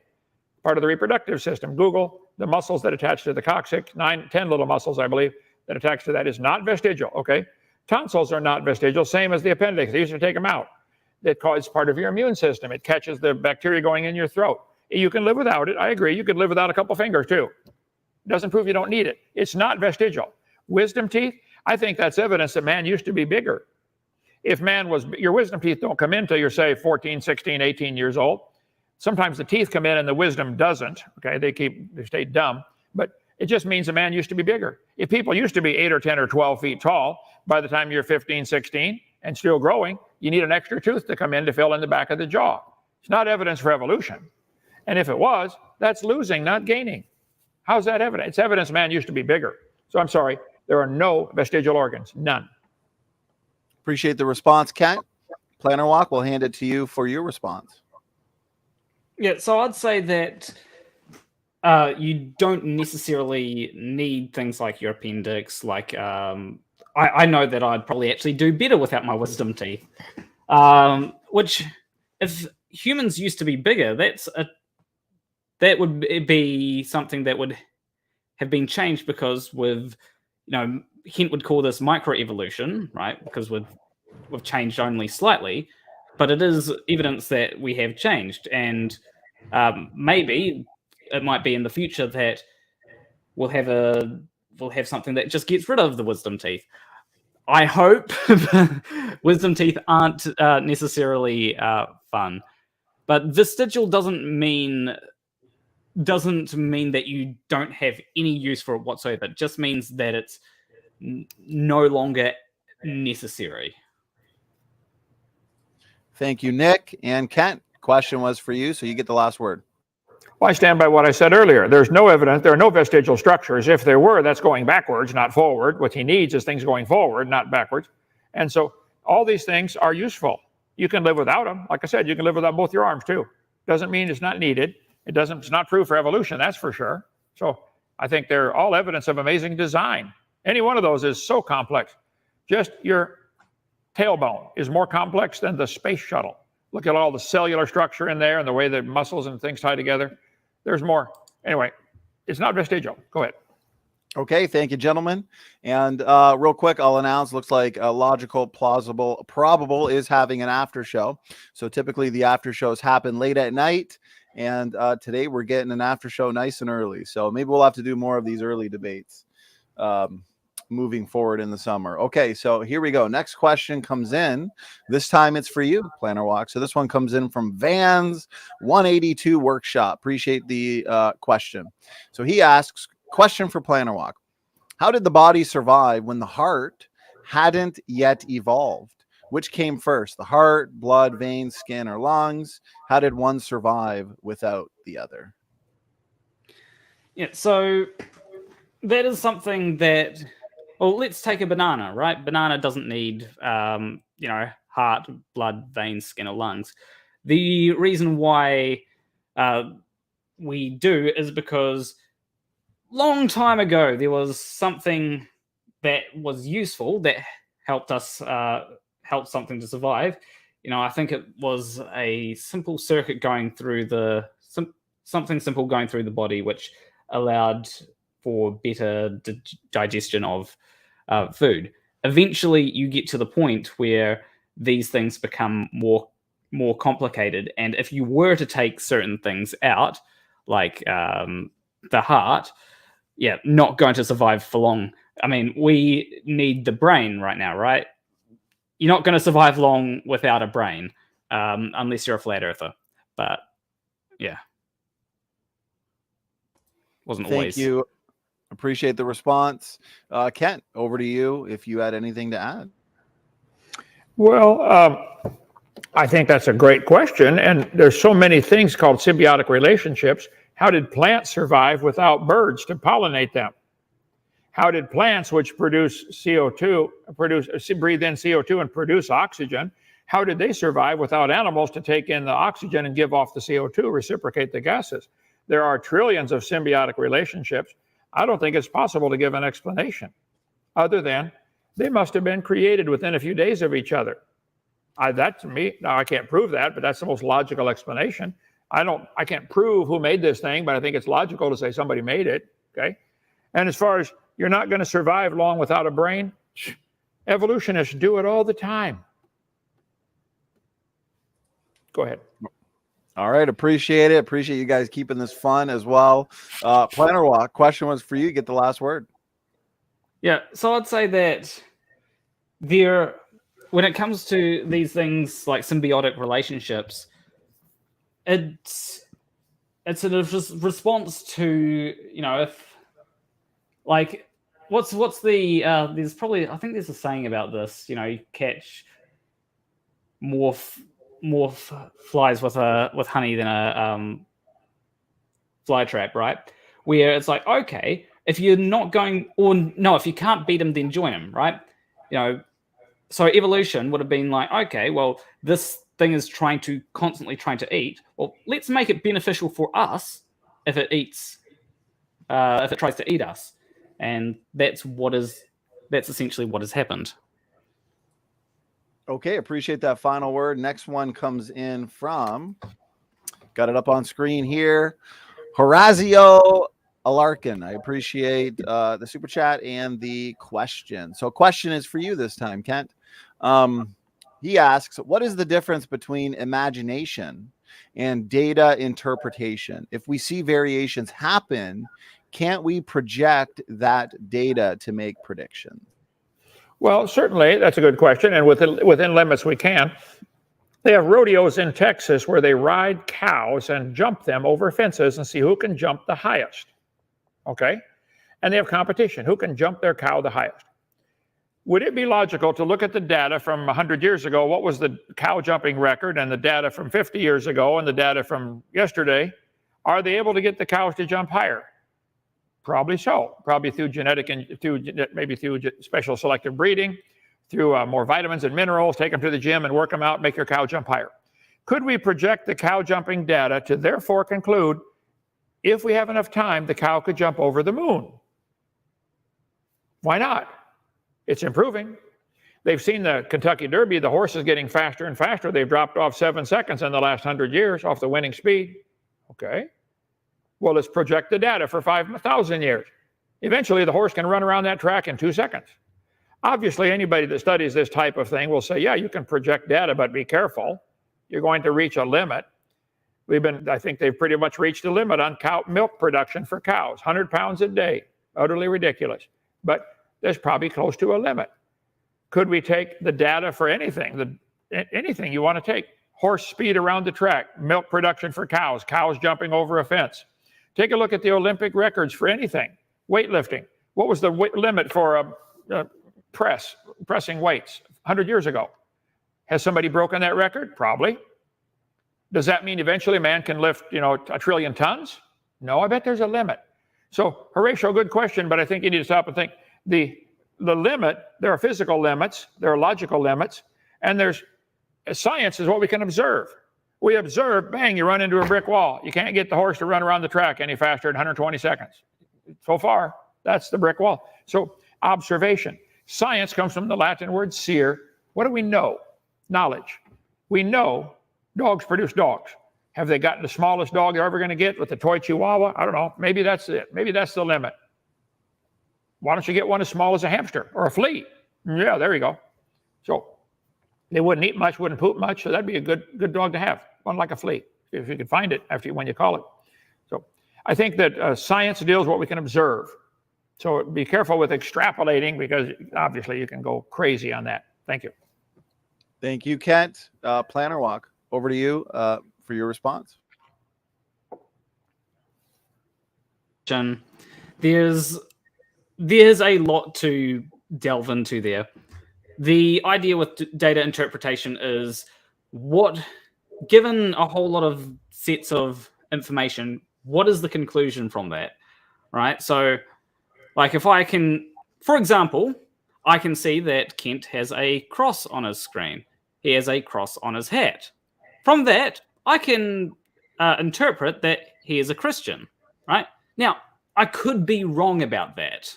Part of the reproductive system. Google the muscles that attach to the coccyx, 10 little muscles, I believe, that attach to that is not vestigial, okay? Tonsils are not vestigial, same as the appendix. They used to take them out. It's part of your immune system. It catches the bacteria going in your throat. You can live without it. I agree. You could live without a couple fingers too. Doesn't prove you don't need it. It's not vestigial. Wisdom teeth, I think that's evidence that man used to be bigger. If man was, your wisdom teeth don't come in till you're, say, 14, 16, 18 years old. Sometimes the teeth come in and the wisdom doesn't. Okay, they stay dumb. But it just means a man used to be bigger. If people used to be 8 or 10 or 12 feet tall, by the time you're 15, 16 and still growing, you need an extra tooth to come in to fill in the back of the jaw. It's not evidence for evolution. And if it was, that's losing, not gaining. How's that evidence? It's evidence man used to be bigger. So I'm sorry, there are no vestigial organs, none. Appreciate the response, Kent. Planarwalk, we'll hand it to you for your response. Yeah, so I'd say that you don't necessarily need things like your appendix. Like I know that I'd probably actually do better without my wisdom teeth. Which, if humans used to be bigger, that would be something that would have been changed because with, Hint would call this microevolution, right? Because we've changed only slightly, but it is evidence that we have changed. And maybe it might be in the future that we'll have something that just gets rid of the wisdom teeth. I hope wisdom teeth aren't necessarily fun, but vestigial doesn't mean that you don't have any use for it whatsoever. It just means that it's no longer necessary. Thank you, Nick. And Kent, question was for you, so you get the last word. Well, I stand by what I said earlier. There's no evidence. There are no vestigial structures. If there were, that's going backwards, not forward. What he needs is things going forward, not backwards. And so all these things are useful. You can live without them. Like I said, you can live without both your arms too. Doesn't mean it's not needed. It's not proof for evolution, that's for sure. So I think they're all evidence of amazing design. Any one of those is so complex. Just your tailbone is more complex than the space shuttle. Look at all the cellular structure in there and the way the muscles and things tie together. There's more. Anyway, it's not vestigial. Go ahead. Okay, thank you, gentlemen. And real quick, I'll announce, looks like Logical, Plausible, Probable is having an after show. So typically the after shows happen late at night. And today we're getting an after show nice and early. So maybe we'll have to do more of these early debates moving forward in the summer. Okay, so here we go. Next question comes in. This time it's for you, Planarwalk. So this one comes in from Vans 182 Workshop. Appreciate the question. So he asks, question for Planarwalk. How did the body survive when the heart hadn't yet evolved? Which came first, the heart, blood, veins, skin, or lungs? How did one survive without the other? Yeah, so that is something that, well, let's take a banana, right? Banana doesn't need, heart, blood, veins, skin, or lungs. The reason why we do is because long time ago, there was something that was useful that helped us help something to survive, I think it was a simple circuit going through something simple going through the body, which allowed for better digestion of food. Eventually, you get to the point where these things become more complicated, and if you were to take certain things out, like the heart, not going to survive for long. I mean, we need the brain right now, right? You're not going to survive long without a brain, unless you're a flat earther. But yeah, wasn't always. Thank you. Appreciate the response. Kent, over to you if you had anything to add. Well, I think that's a great question. And there's so many things called symbiotic relationships. How did plants survive without birds to pollinate them? How did plants, which produce CO2, breathe in CO2 and produce oxygen, how did they survive without animals to take in the oxygen and give off the CO2, reciprocate the gases? There are trillions of symbiotic relationships. I don't think it's possible to give an explanation other than they must have been created within a few days of each other. That to me, now I can't prove that, but that's the most logical explanation. I can't prove who made this thing, but I think it's logical to say somebody made it, okay? And as far as you're not going to survive long without a brain, evolutionists do it all the time. Go ahead. All right, appreciate it. Appreciate you guys keeping this fun as well. Planarwalk, question was for you. Get the last word. Yeah, so I'd say that when it comes to these things like symbiotic relationships, it's a response to, if like what's the there's probably, I think there's a saying about this, you catch more flies with honey than a fly trap, right? Where it's like, okay, if you're not going, or no, if you can't beat them, then join them, right? So evolution would have been like, okay, well, this thing is constantly trying to eat. Well, let's make it beneficial for us if it tries to eat us, and that's essentially what has happened. Okay, appreciate that final word. Next one comes in from, got it up on screen here, Horazio Alarkin. I appreciate the super chat and the question. So question is for you this time, Kent. He asks, what is the difference between imagination and data interpretation? If we see variations happen, can't we project that data to make predictions? Well, certainly, that's a good question, and within limits we can. They have rodeos in Texas where they ride cows and jump them over fences and see who can jump the highest, okay? And they have competition, who can jump their cow the highest. Would it be logical to look at the data from 100 years ago, what was the cow jumping record, and the data from 50 years ago and the data from yesterday? Are they able to get the cows to jump higher? Probably so. Probably through maybe through special selective breeding, through more vitamins and minerals, take them to the gym and work them out, make your cow jump higher. Could we project the cow jumping data to therefore conclude, if we have enough time, the cow could jump over the moon? Why not? It's improving. They've seen the Kentucky Derby, the horse is getting faster and faster. They've dropped off 7 seconds in the last 100 years off the winning speed. Okay. Well, let's project the data for 5,000 years. Eventually, the horse can run around that track in 2 seconds. Obviously, anybody that studies this type of thing will say, yeah, you can project data, but be careful. You're going to reach a limit. I think they've pretty much reached a limit on cow milk production for cows, 100 pounds a day, utterly ridiculous. But there's probably close to a limit. Could we take the data for anything, anything you want to take? Horse speed around the track, milk production for cows, cows jumping over a fence. Take a look at the Olympic records for anything. Weightlifting. What was the limit for pressing weights 100 years ago? Has somebody broken that record? Probably. Does that mean eventually man can lift, 1 trillion tons? No, I bet there's a limit. So, Horatio, good question, but I think you need to stop and think. The limit, there are physical limits, there are logical limits, and science is what we can observe. We observe, bang, you run into a brick wall. You can't get the horse to run around the track any faster than 120 seconds. So far, that's the brick wall. So observation. Science comes from the Latin word seer. What do we know? Knowledge. We know dogs produce dogs. Have they gotten the smallest dog they're ever going to get with the toy Chihuahua? I don't know. Maybe that's it. Maybe that's the limit. Why don't you get one as small as a hamster or a flea? Yeah, there you go. So they wouldn't eat much, wouldn't poop much, so that'd be a good dog to have, one like a flea, if you could find it when you call it. So I think that science deals with what we can observe. So be careful with extrapolating, because obviously you can go crazy on that. Thank you. Thank you, Kent. Planarwalk, over to you for your response. There's a lot to delve into there. The idea with data interpretation is given a whole lot of sets of information, what is the conclusion from that, right? So, like if I can, for example, I can see that Kent has a cross on his screen. He has a cross on his hat. From that, I can interpret that he is a Christian, right? Now, I could be wrong about that,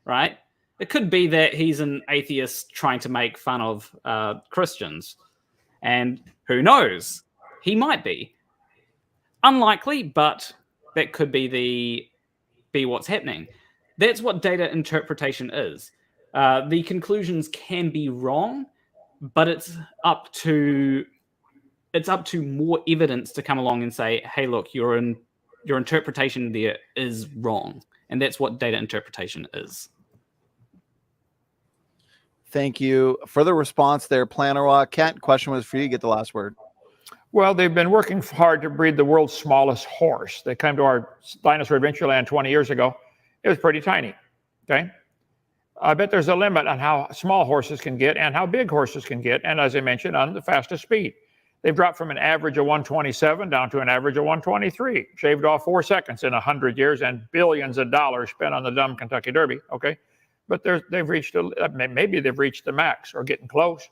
right? It could be that he's an atheist trying to make fun of Christians. And who knows? He might be. Unlikely, but that could be what's happening. That's what data interpretation is. The conclusions can be wrong, but it's up to more evidence to come along and say, hey, look, your interpretation there is wrong. And that's what data interpretation is. Thank you for the response there, Planarwalk. Kent, question was for you. Get the last word. Well, they've been working hard to breed the world's smallest horse. They came to our Dinosaur Adventureland 20 years ago. It was pretty tiny, okay? I bet there's a limit on how small horses can get and how big horses can get, and as I mentioned, on the fastest speed. They've dropped from an average of 127 down to an average of 123, shaved off 4 seconds in 100 years and billions of dollars spent on the dumb Kentucky Derby, okay? But they've reached, maybe they've reached the max or getting close.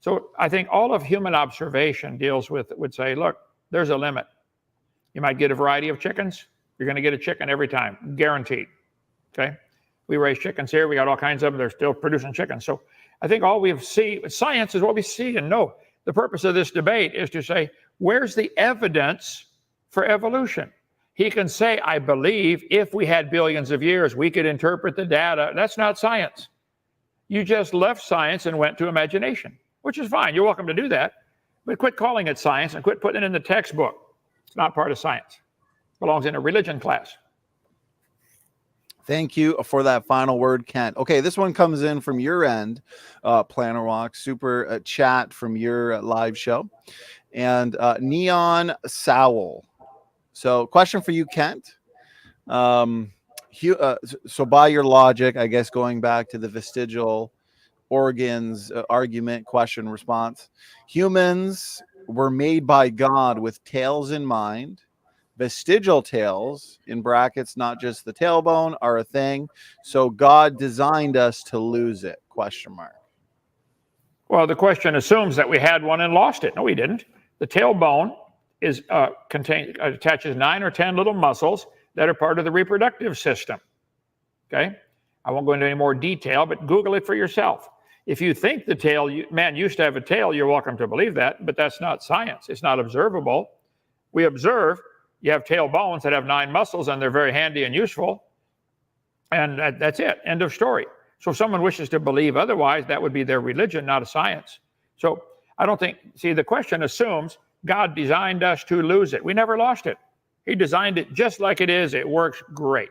So I think all of human observation would say, look, there's a limit. You might get a variety of chickens. You're going to get a chicken every time, guaranteed, okay? We raise chickens here. We got all kinds of them. They're still producing chickens. So I think all we see, science is what we see and know. The purpose of this debate is to say, where's the evidence for evolution? He can say, I believe if we had billions of years, we could interpret the data. That's not science. You just left science and went to imagination, which is fine. You're welcome to do that. But quit calling it science and quit putting it in the textbook. It's not part of science. It belongs in a religion class. Thank you for that final word, Kent. Okay, this one comes in from your end, Planarwalk, super chat from your live show. And Neon Sowell. So question for you, Kent. So by your logic, I guess going back to the vestigial organs argument, question, response, humans were made by God with tails in mind. Vestigial tails, in brackets, not just the tailbone, are a thing. So God designed us to lose it, question mark. Well, the question assumes that we had one and lost it. No, we didn't. The tailbone attaches 9 or 10 little muscles that are part of the reproductive system. Okay? I won't go into any more detail, but Google it for yourself. If you think man used to have a tail, you're welcome to believe that, but that's not science. It's not observable. We observe you have tail bones that have 9 muscles, and they're very handy and useful. And that's it. End of story. So if someone wishes to believe otherwise, that would be their religion, not a science. So I don't think, the question assumes God designed us to lose it. We never lost it. He designed it just like it is. It works great.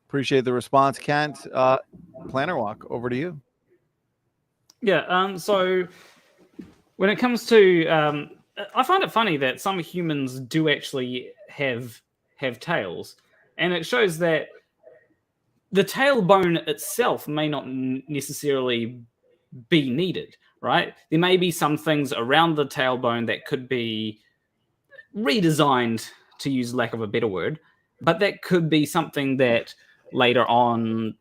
Appreciate the response, Kent. Planarwalk, over to you. Yeah, so when it comes to, I find it funny that some humans do actually have tails, and it shows that the tailbone itself may not necessarily be needed, right? There may be some things around the tailbone that could be redesigned, to use lack of a better word, but that could be something that later on,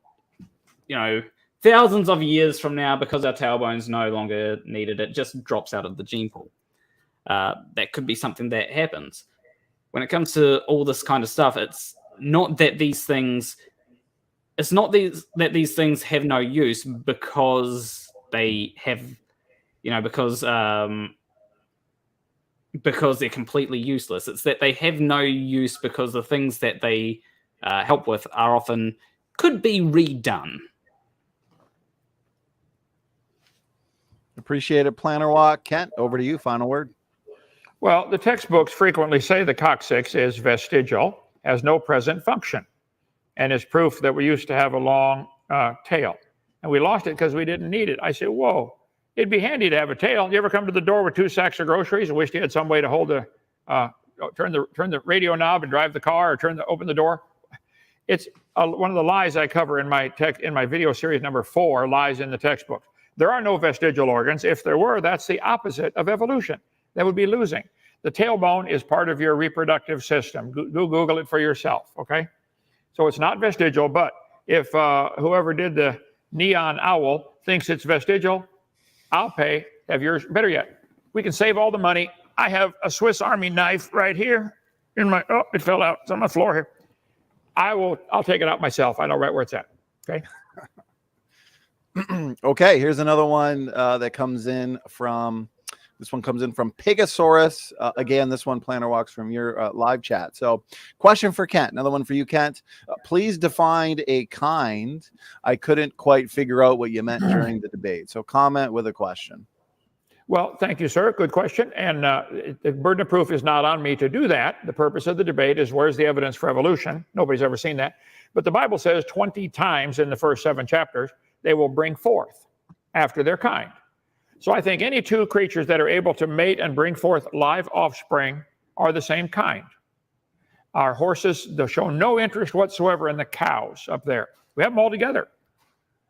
thousands of years from now, because our tailbone's no longer needed, it just drops out of the gene pool. That could be something that happens. When it comes to all this kind of stuff, it's not that these things have no use because they have, because they're completely useless. It's that they have no use because the things that they help with are often could be redone. Appreciate it, Planarwalk. Kent, over to you. Final word. Well, the textbooks frequently say the coccyx is vestigial, has no present function, and is proof that we used to have a long tail. And we lost it because we didn't need it. I said, whoa, it'd be handy to have a tail. You ever come to the door with 2 sacks of groceries and wished you had some way to hold turn the radio knob and drive the car, or open the door? It's one of the lies I cover in my video series number 4, Lies in the Textbook. There are no vestigial organs. If there were, that's the opposite of evolution. That would be losing. The tailbone is part of your reproductive system. Google it for yourself, okay? So it's not vestigial, but if whoever did the neon owl thinks it's vestigial, I'll pay. Have yours. Better yet, we can save all the money. I have a Swiss Army knife right here in my, oh, it fell out. It's on my floor here. I'll take it out myself. I know right where it's at, okay? Okay, here's another one that comes in from, this one comes in from Pigosaurus. Again, this one, Planarwalks, from your live chat. So question for Kent, another one for you, Kent. Please define a kind. I couldn't quite figure out what you meant during the debate. So comment with a question. Well, thank you, sir. Good question. And the burden of proof is not on me to do that. The purpose of the debate is, where's the evidence for evolution? Nobody's ever seen that. But the Bible says 20 times in the first 7 chapters, they will bring forth after their kind. So I think any 2 creatures that are able to mate and bring forth live offspring are the same kind. Our horses, they'll show no interest whatsoever in the cows up there. We have them all together.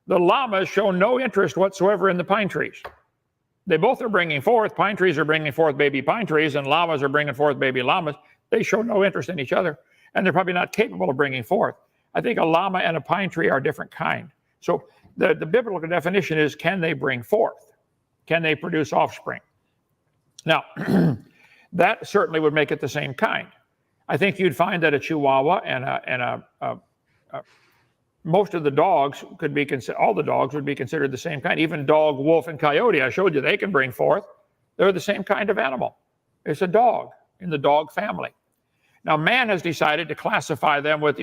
The llamas show no interest whatsoever in the pine trees. They both are bringing forth. Pine trees are bringing forth baby pine trees, and llamas are bringing forth baby llamas. They show no interest in each other, and they're probably not capable of bringing forth. I think a llama and a pine tree are a different kind. So the biblical definition is, can they bring forth? Can they produce offspring? Now, that certainly would make it the same kind. I think you'd find that a Chihuahua and most of the dogs could be considered, all the dogs would be considered the same kind. Even dog, wolf, and coyote, I showed you, they can bring forth. They're the same kind of animal. It's a dog in the dog family. Now, man has decided to classify them with,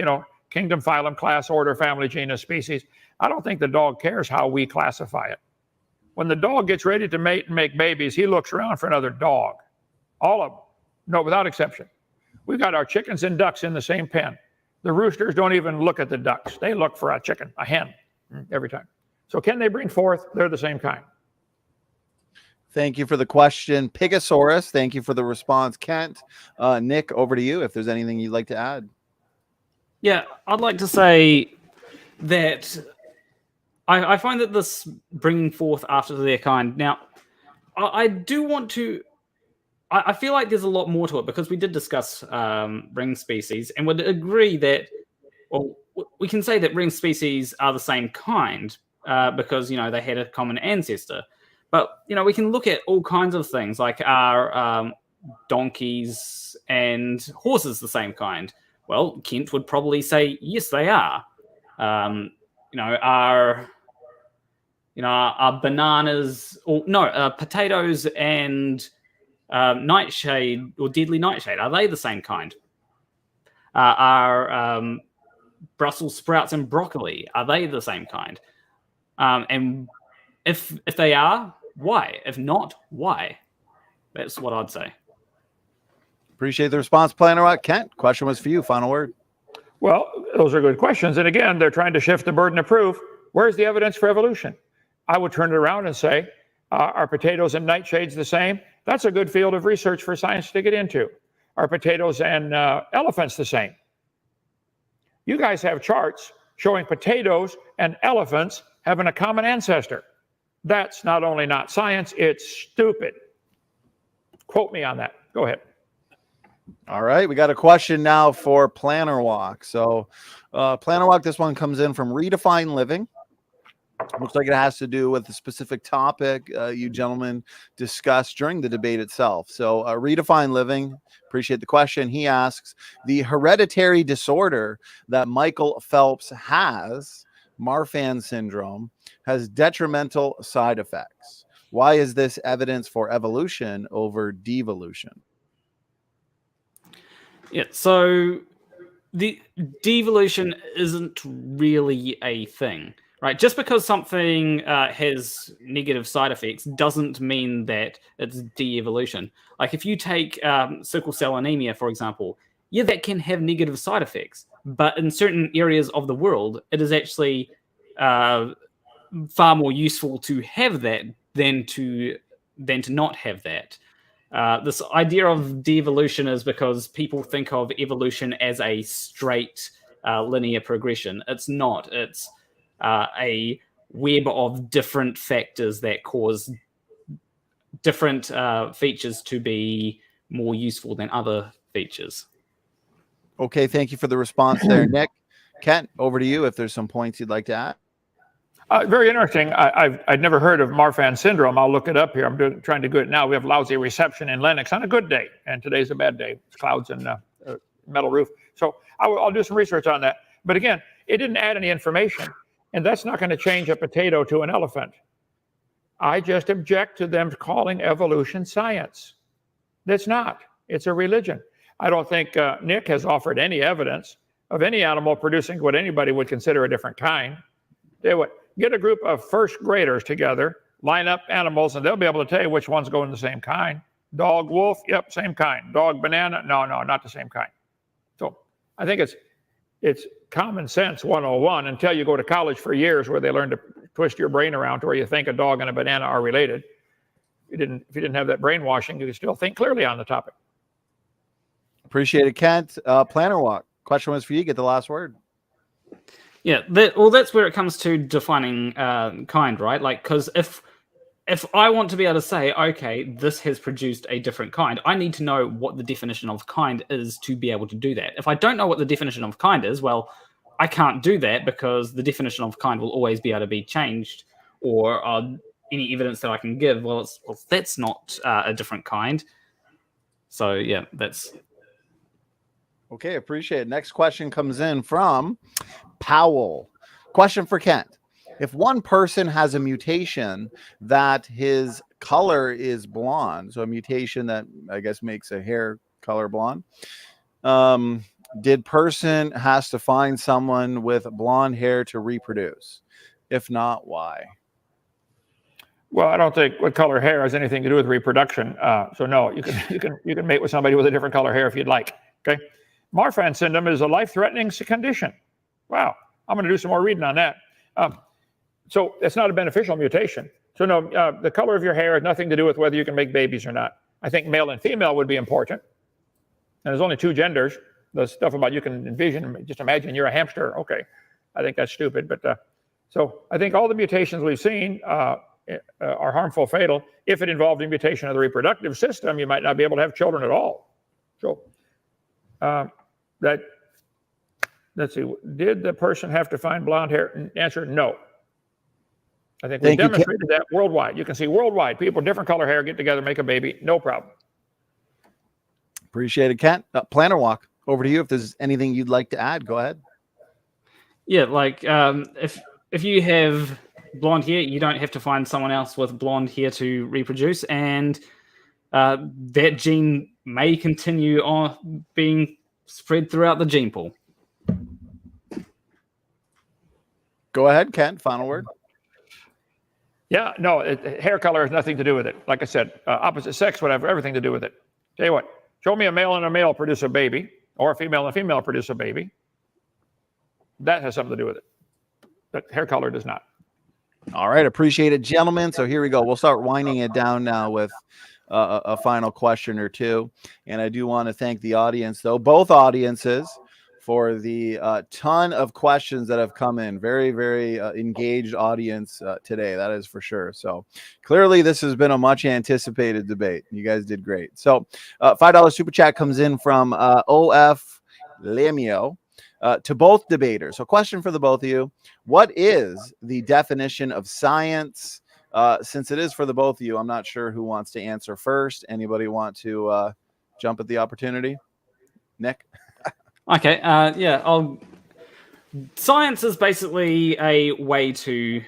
kingdom, phylum, class, order, family, genus, species. I don't think the dog cares how we classify it. When the dog gets ready to mate and make babies, he looks around for another dog. All of them. No, without exception. We've got our chickens and ducks in the same pen. The roosters don't even look at the ducks. They look for a chicken, a hen, every time. So can they bring forth? They're the same kind. Thank you for the question, Pigosaurus. Thank you for the response, Kent. Nick, over to you if there's anything you'd like to add. Yeah, I'd like to say that I find that this bringing forth after their kind. Now, I do want to. I feel like there's a lot more to it, because we did discuss ring species, and would agree that, well, we can say that ring species are the same kind because they had a common ancestor. But we can look at all kinds of things, like are donkeys and horses the same kind? Well, Kent would probably say yes, they are. Are bananas, or no, potatoes and nightshade or deadly nightshade, are they the same kind? Are Brussels sprouts and broccoli, are they the same kind? And if they are, why? If not, why? That's what I'd say. Appreciate the response, Planarwalk. Kent, question was for you. Final word. Well, those are good questions. And again, they're trying to shift the burden of proof. Where's the evidence for evolution? I would turn it around and say, are potatoes and nightshades the same? That's a good field of research for science to get into. Are potatoes and elephants the same? You guys have charts showing potatoes and elephants having a common ancestor. That's not only not science, it's stupid. Quote me on that. Go ahead. All right, we got a question now for Planarwalk. So Planarwalk, this one comes in from Redefine Living. Looks like it has to do with the specific topic you gentlemen discussed during the debate itself. So Redefine Living, appreciate the question. He asks, the hereditary disorder that Michael Phelps has, Marfan syndrome has detrimental side effects. Why is this evidence for evolution over devolution? Yeah, so the devolution isn't really a thing, right? Just because something has negative side effects doesn't mean that it's de-evolution. Like if you take sickle cell anemia, for example, yeah, that can have negative side effects, but in certain areas of the world, it is actually far more useful to have that than to not have that. This idea of devolution is because people think of evolution as a straight linear progression. It's not. It's a web of different factors that cause different features to be more useful than other features. Okay, thank you for the response there, Nick. Kent, over to you if there's some points you'd like to add. Very interesting. I'd never heard of Marfan syndrome. I'll look it up here. I'm trying to do it now. We have lousy reception in Lennox on a good day, and today's a bad day. It's clouds and metal roof. So I'll do some research on that. But again, it didn't add any information, and that's not going to change a potato to an elephant. I just object to them calling evolution science. That's not. It's a religion. I don't think Nick has offered any evidence of any animal producing what anybody would consider a different kind. They would get a group of first graders together, line up animals, and they'll be able to tell you which ones go in the same kind. Dog, wolf, yep, same kind. Dog, banana, no, not the same kind. So I think it's common sense 101 until you go to college for years where they learn to twist your brain around to where you think a dog and a banana are related. If you didn't have that brainwashing, you could still think clearly on the topic. Appreciate it, Kent. Planarwalk, question was for you. Get the last word. Yeah, that's where it comes to defining kind, right? Like, because if I want to be able to say, okay, this has produced a different kind, I need to know what the definition of kind is to be able to do that. If I don't know what the definition of kind is, well, I can't do that because the definition of kind will always be able to be changed, or any evidence that I can give, well, that's not a different kind. So, yeah, that's... Okay, appreciate it. Next question comes in from Powell. Question for Kent. If one person has a mutation that his color is blonde, so a mutation that I guess makes a hair color blonde, did person has to find someone with blonde hair to reproduce? If not, why? Well, I don't think what color hair has anything to do with reproduction. So no, you can mate with somebody with a different color hair if you'd like. Okay. Marfan syndrome is a life-threatening condition. Wow, I'm going to do some more reading on that. So it's not a beneficial mutation. So no, the color of your hair has nothing to do with whether you can make babies or not. I think male and female would be important. And there's only two genders. The stuff about you can envision, just imagine you're a hamster. Okay, I think that's stupid. But so I think all the mutations we've seen are harmful, fatal. If it involved a mutation of the reproductive system, you might not be able to have children at all. So let's see, did the person have to find blonde hair? Answer, no. I think we demonstrated that worldwide. You can see worldwide, people with different color hair get together, make a baby, no problem. Appreciate it, Kent. Planarwalk, over to you. If there's anything you'd like to add, go ahead. Yeah, like if you have blonde hair, you don't have to find someone else with blonde hair to reproduce, and that gene may continue on being spread throughout the gene pool. Go ahead, Kent. Final word. Yeah, no, hair color has nothing to do with it. Like I said, opposite sex would have everything to do with it. Tell you what, show me a male and a male produce a baby, or a female and a female produce a baby. That has something to do with it. But hair color does not. All right, appreciate it, gentlemen. So here we go. We'll start winding it down now with a final question or two. And I do want to thank the audience, though, both audiences, for the ton of questions that have come in. Very, very engaged audience today, that is for sure. So clearly this has been a much anticipated debate. You guys did great. So $5 super chat comes in from OF Lamio. To both debaters. So question for the both of you. What is the definition of science? Since it is for the both of you, I'm not sure who wants to answer first. Anybody want to jump at the opportunity? Nick? Okay, yeah, science is basically a way to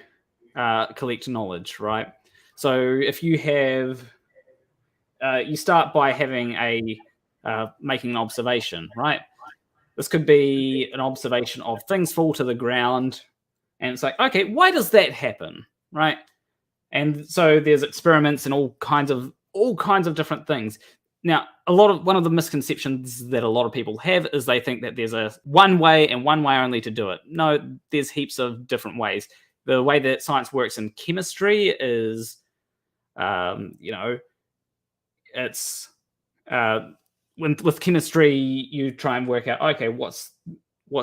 collect knowledge, right? So if you have, you start by having making an observation, right? This could be an observation of things fall to the ground, and it's like, okay, why does that happen, right? And so there's experiments and all kinds of different things. Now, one of the misconceptions that a lot of people have is they think that there's one way and one way only to do it. No, there's heaps of different ways. The way that science works in chemistry is, it's with chemistry, you try and work out, okay, what's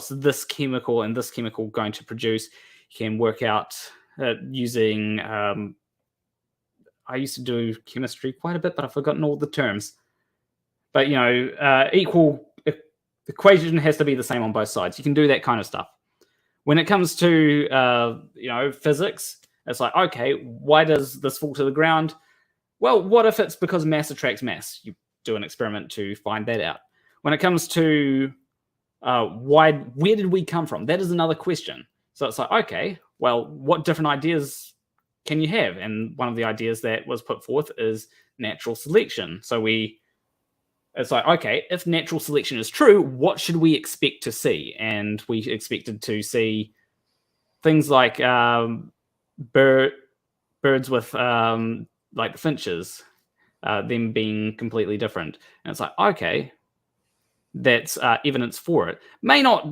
this chemical and this chemical going to produce. You can work out using. I used to do chemistry quite a bit, but I've forgotten all the terms. But equal equation has to be the same on both sides. You can do that kind of stuff. When it comes to physics, it's like, okay, why does this fall to the ground? Well, what if it's because mass attracts mass? You do an experiment to find that out. When it comes to where did we come from? That is another question. So it's like, okay, well, what different ideas can you have? And one of the ideas that was put forth is natural selection. So it's like, okay, if natural selection is true, what should we expect to see? And we expected to see things like birds with like finches, them being completely different. And it's like, okay, that's evidence for it. May not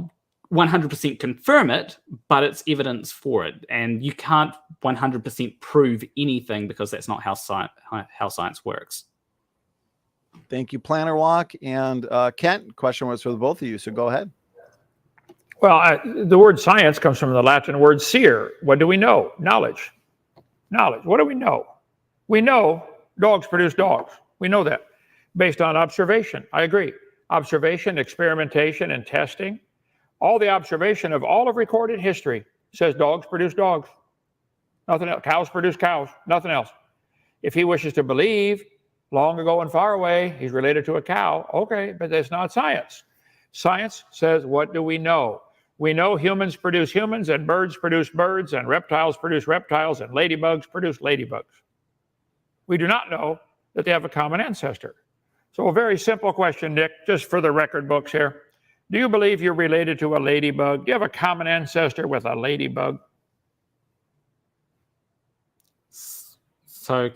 100% confirm it, but it's evidence for it. And you can't 100% prove anything because that's not how science works. Thank you, Planarwalk. And Kent, question was for the both of you, so go ahead. Well, the word science comes from the Latin word seer. What do we know? Knowledge. Knowledge. What do we know? We know dogs produce dogs. We know that based on observation. I agree. Observation, experimentation, and testing. All the observation of all of recorded history says dogs produce dogs. Nothing else. Cows produce cows. Nothing else. If he wishes to believe long ago and far away he's related to a cow, okay, but that's not science. Science says, what do we know? We know humans produce humans, and birds produce birds, and reptiles produce reptiles, and ladybugs produce ladybugs. We do not know that they have a common ancestor. So a very simple question, Nick, just for the record books here. Do you believe you're related to a ladybug? Do you have a common ancestor with a ladybug? So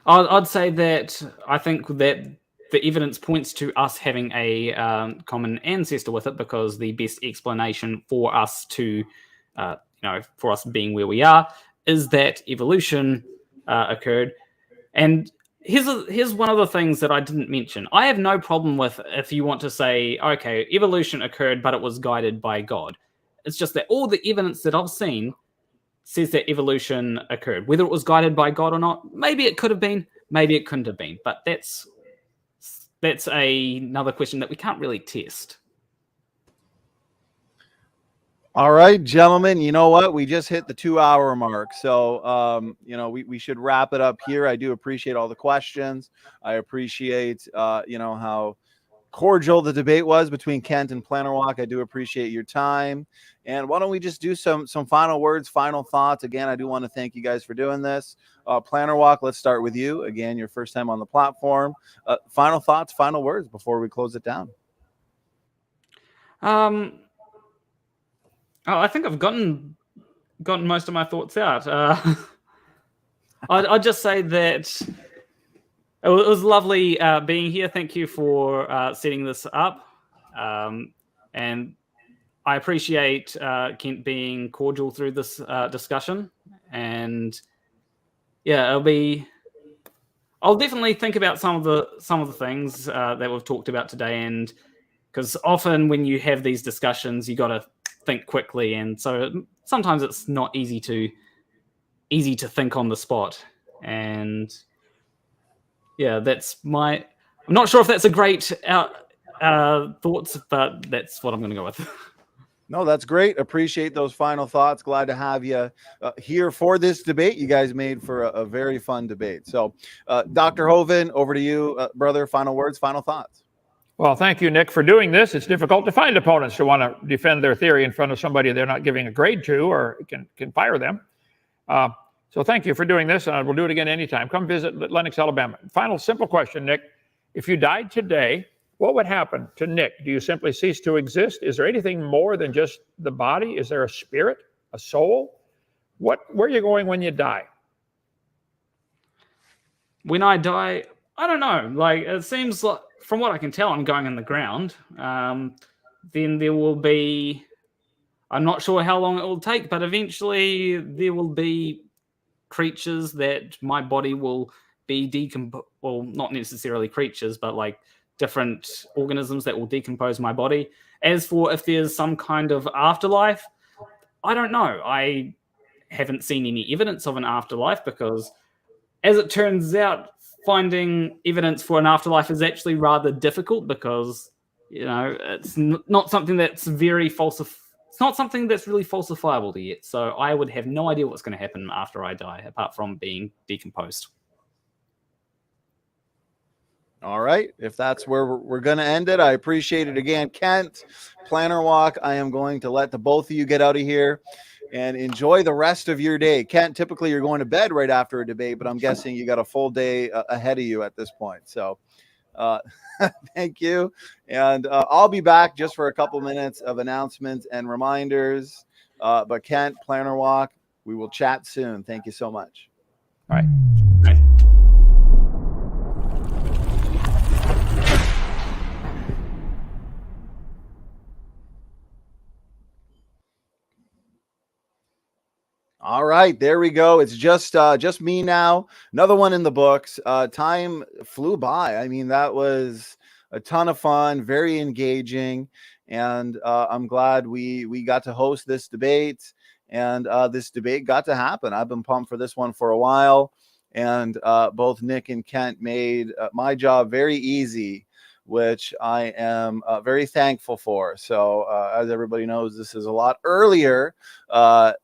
I'd say that I think that the evidence points to us having a common ancestor with it, because the best explanation for us to, for us being where we are, is that evolution occurred. And here's one of the things that I didn't mention. I have no problem with if you want to say, okay, evolution occurred, but it was guided by God. It's just that all the evidence that I've seen says that evolution occurred. Whether it was guided by God or not, maybe it could have been, maybe it couldn't have been. But that's another question that we can't really test. All right, gentlemen, you know what? We just hit the 2-hour mark. So, we should wrap it up here. I do appreciate all the questions. I appreciate, how cordial the debate was between Kent and Planarwalk. I do appreciate your time. And why don't we just do some final words, final thoughts? Again, I do want to thank you guys for doing this. Planarwalk, let's start with you. Again, your first time on the platform. Final thoughts, final words before we close it down. I think I've gotten most of my thoughts out. I'd just say that it was lovely being here. Thank you for setting this up. And I appreciate Kent being cordial through this discussion. And yeah, I'll definitely think about some of the things that we've talked about today. And because often when you have these discussions, you got to think quickly, and so sometimes it's not easy to think on the spot. And yeah, I'm not sure if that's a great thoughts, but that's what I'm going to go with. No, that's great. Appreciate those final thoughts. Glad to have you here for this debate. You guys made for a very fun debate. So Dr. Hoven, over to you, brother. Final words, final thoughts. Well, thank you, Nick, for doing this. It's difficult to find opponents who want to defend their theory in front of somebody they're not giving a grade to or can fire them. So thank you for doing this, and we'll do it again anytime. Come visit Lenox, Alabama. Final simple question, Nick. If you died today, what would happen to Nick? Do you simply cease to exist? Is there anything more than just the body? Is there a spirit, a soul? Where are you going when you die? When I die, I don't know. Like, it seems like, from what I can tell, I'm going in the ground. Then there will be, I'm not sure how long it will take, but eventually there will be creatures that my body will be decomposed. Well, not necessarily creatures, but like different organisms that will decompose my body. As for if there's some kind of afterlife, I don't know. I haven't seen any evidence of an afterlife because, as it turns out, finding evidence for an afterlife is actually rather difficult because, it's not something that's very it's not something that's really falsifiable yet. So I would have no idea what's going to happen after I die, apart from being decomposed. All right. If that's where we're going to end it, I appreciate it again. Kent, Planarwalk, I am going to let the both of you get out of here and enjoy the rest of your day. Kent, typically you're going to bed right after a debate, but I'm guessing you got a full day ahead of you at this point. So thank you. And I'll be back just for a couple minutes of announcements and reminders. But Kent, Planarwalk, we will chat soon. Thank you so much. All right. All right, there we go. It's just me now. Another one in the books. Time flew by. I mean, that was a ton of fun, very engaging, and I'm glad we got to host this debate, and this debate got to happen. I've been pumped for this one for a while, and both Nick and Kent made my job very easy, which I am very thankful for. So as everybody knows, this is a lot earlier,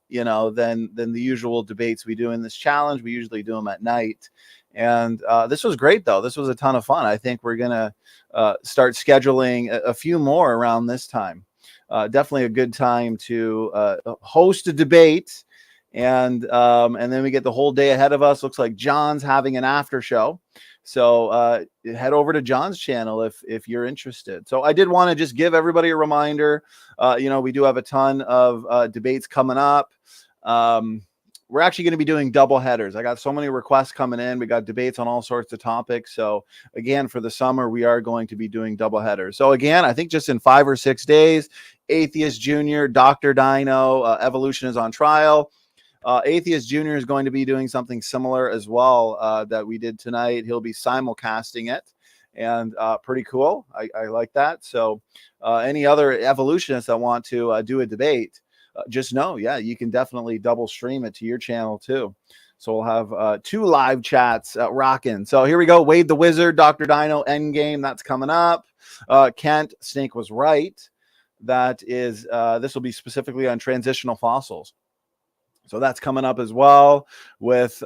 than the usual debates we do in this challenge. We usually do them at night. And this was great, though. This was a ton of fun. I think we're going to start scheduling a few more around this time. Definitely a good time to host a debate. And then we get the whole day ahead of us. Looks like John's having an after show. So head over to John's channel if you're interested. So I did want to just give everybody a reminder. We do have a ton of debates coming up. We're actually going to be doing double headers. I got so many requests coming in. We got debates on all sorts of topics. So again, for the summer, we are going to be doing double headers. So again, I think just in 5 or 6 days, Atheist Junior, Dr. Dino, Evolution is on trial. Atheist Junior is going to be doing something similar as well that we did tonight. He'll be simulcasting it, and pretty cool. I like that. So any other evolutionists that want to do a debate, just know, you can definitely double stream it to your channel too. So we'll have 2 live chats rocking. So here we go. Wade the Wizard, Dr. Dino, Endgame. That's coming up. Kent, Snake was right. That is, this will be specifically on transitional fossils. So that's coming up as well, with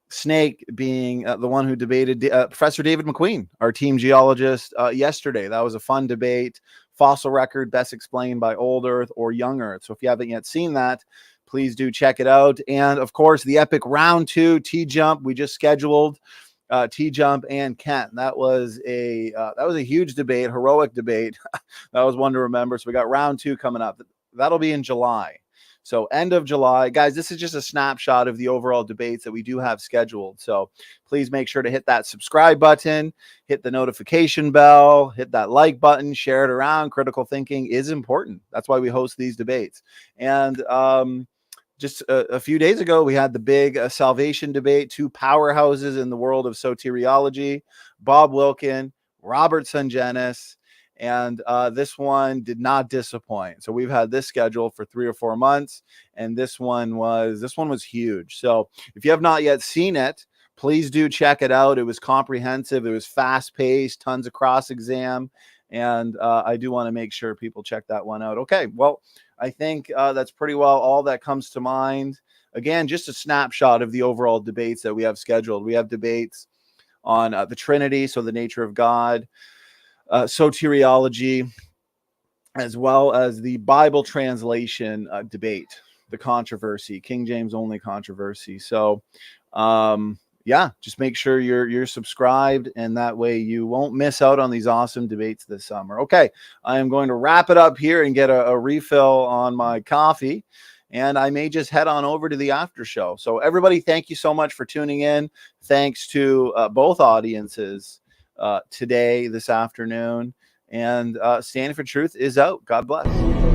Snake being the one who debated Professor David McQueen, our team geologist, yesterday. That was a fun debate. Fossil record best explained by old Earth or young Earth. So if you haven't yet seen that, please do check it out. And of course, the epic round 2 T-Jump. We just scheduled T-Jump and Kent. That was a huge debate, heroic debate. That was one to remember. So we got round 2 coming up. That'll be in July. So end of July. Guys, this is just a snapshot of the overall debates that we do have scheduled. So please make sure to hit that subscribe button, hit the notification bell, hit that like button, share it around. Critical thinking is important. That's why we host these debates. And just a few days ago, we had the big salvation debate, 2 powerhouses in the world of soteriology, Bob Wilkin, Robert Sungenis. And this one did not disappoint. So we've had this scheduled for 3 or 4 months, and this one was huge. So if you have not yet seen it, please do check it out. It was comprehensive. It was fast paced, tons of cross exam, and I do want to make sure people check that one out. Okay, well, I think that's pretty well all that comes to mind. Again, just a snapshot of the overall debates that we have scheduled. We have debates on the Trinity, so the nature of God. soteriology, as well as the Bible translation debate, the controversy, King James only controversy. So, yeah, just make sure you're subscribed, and that way you won't miss out on these awesome debates this summer. Okay, I am going to wrap it up here and get a refill on my coffee, and I may just head on over to the after show. So everybody, thank you so much for tuning in. Thanks to both audiences today, this afternoon, and Standing for Truth is out. God bless.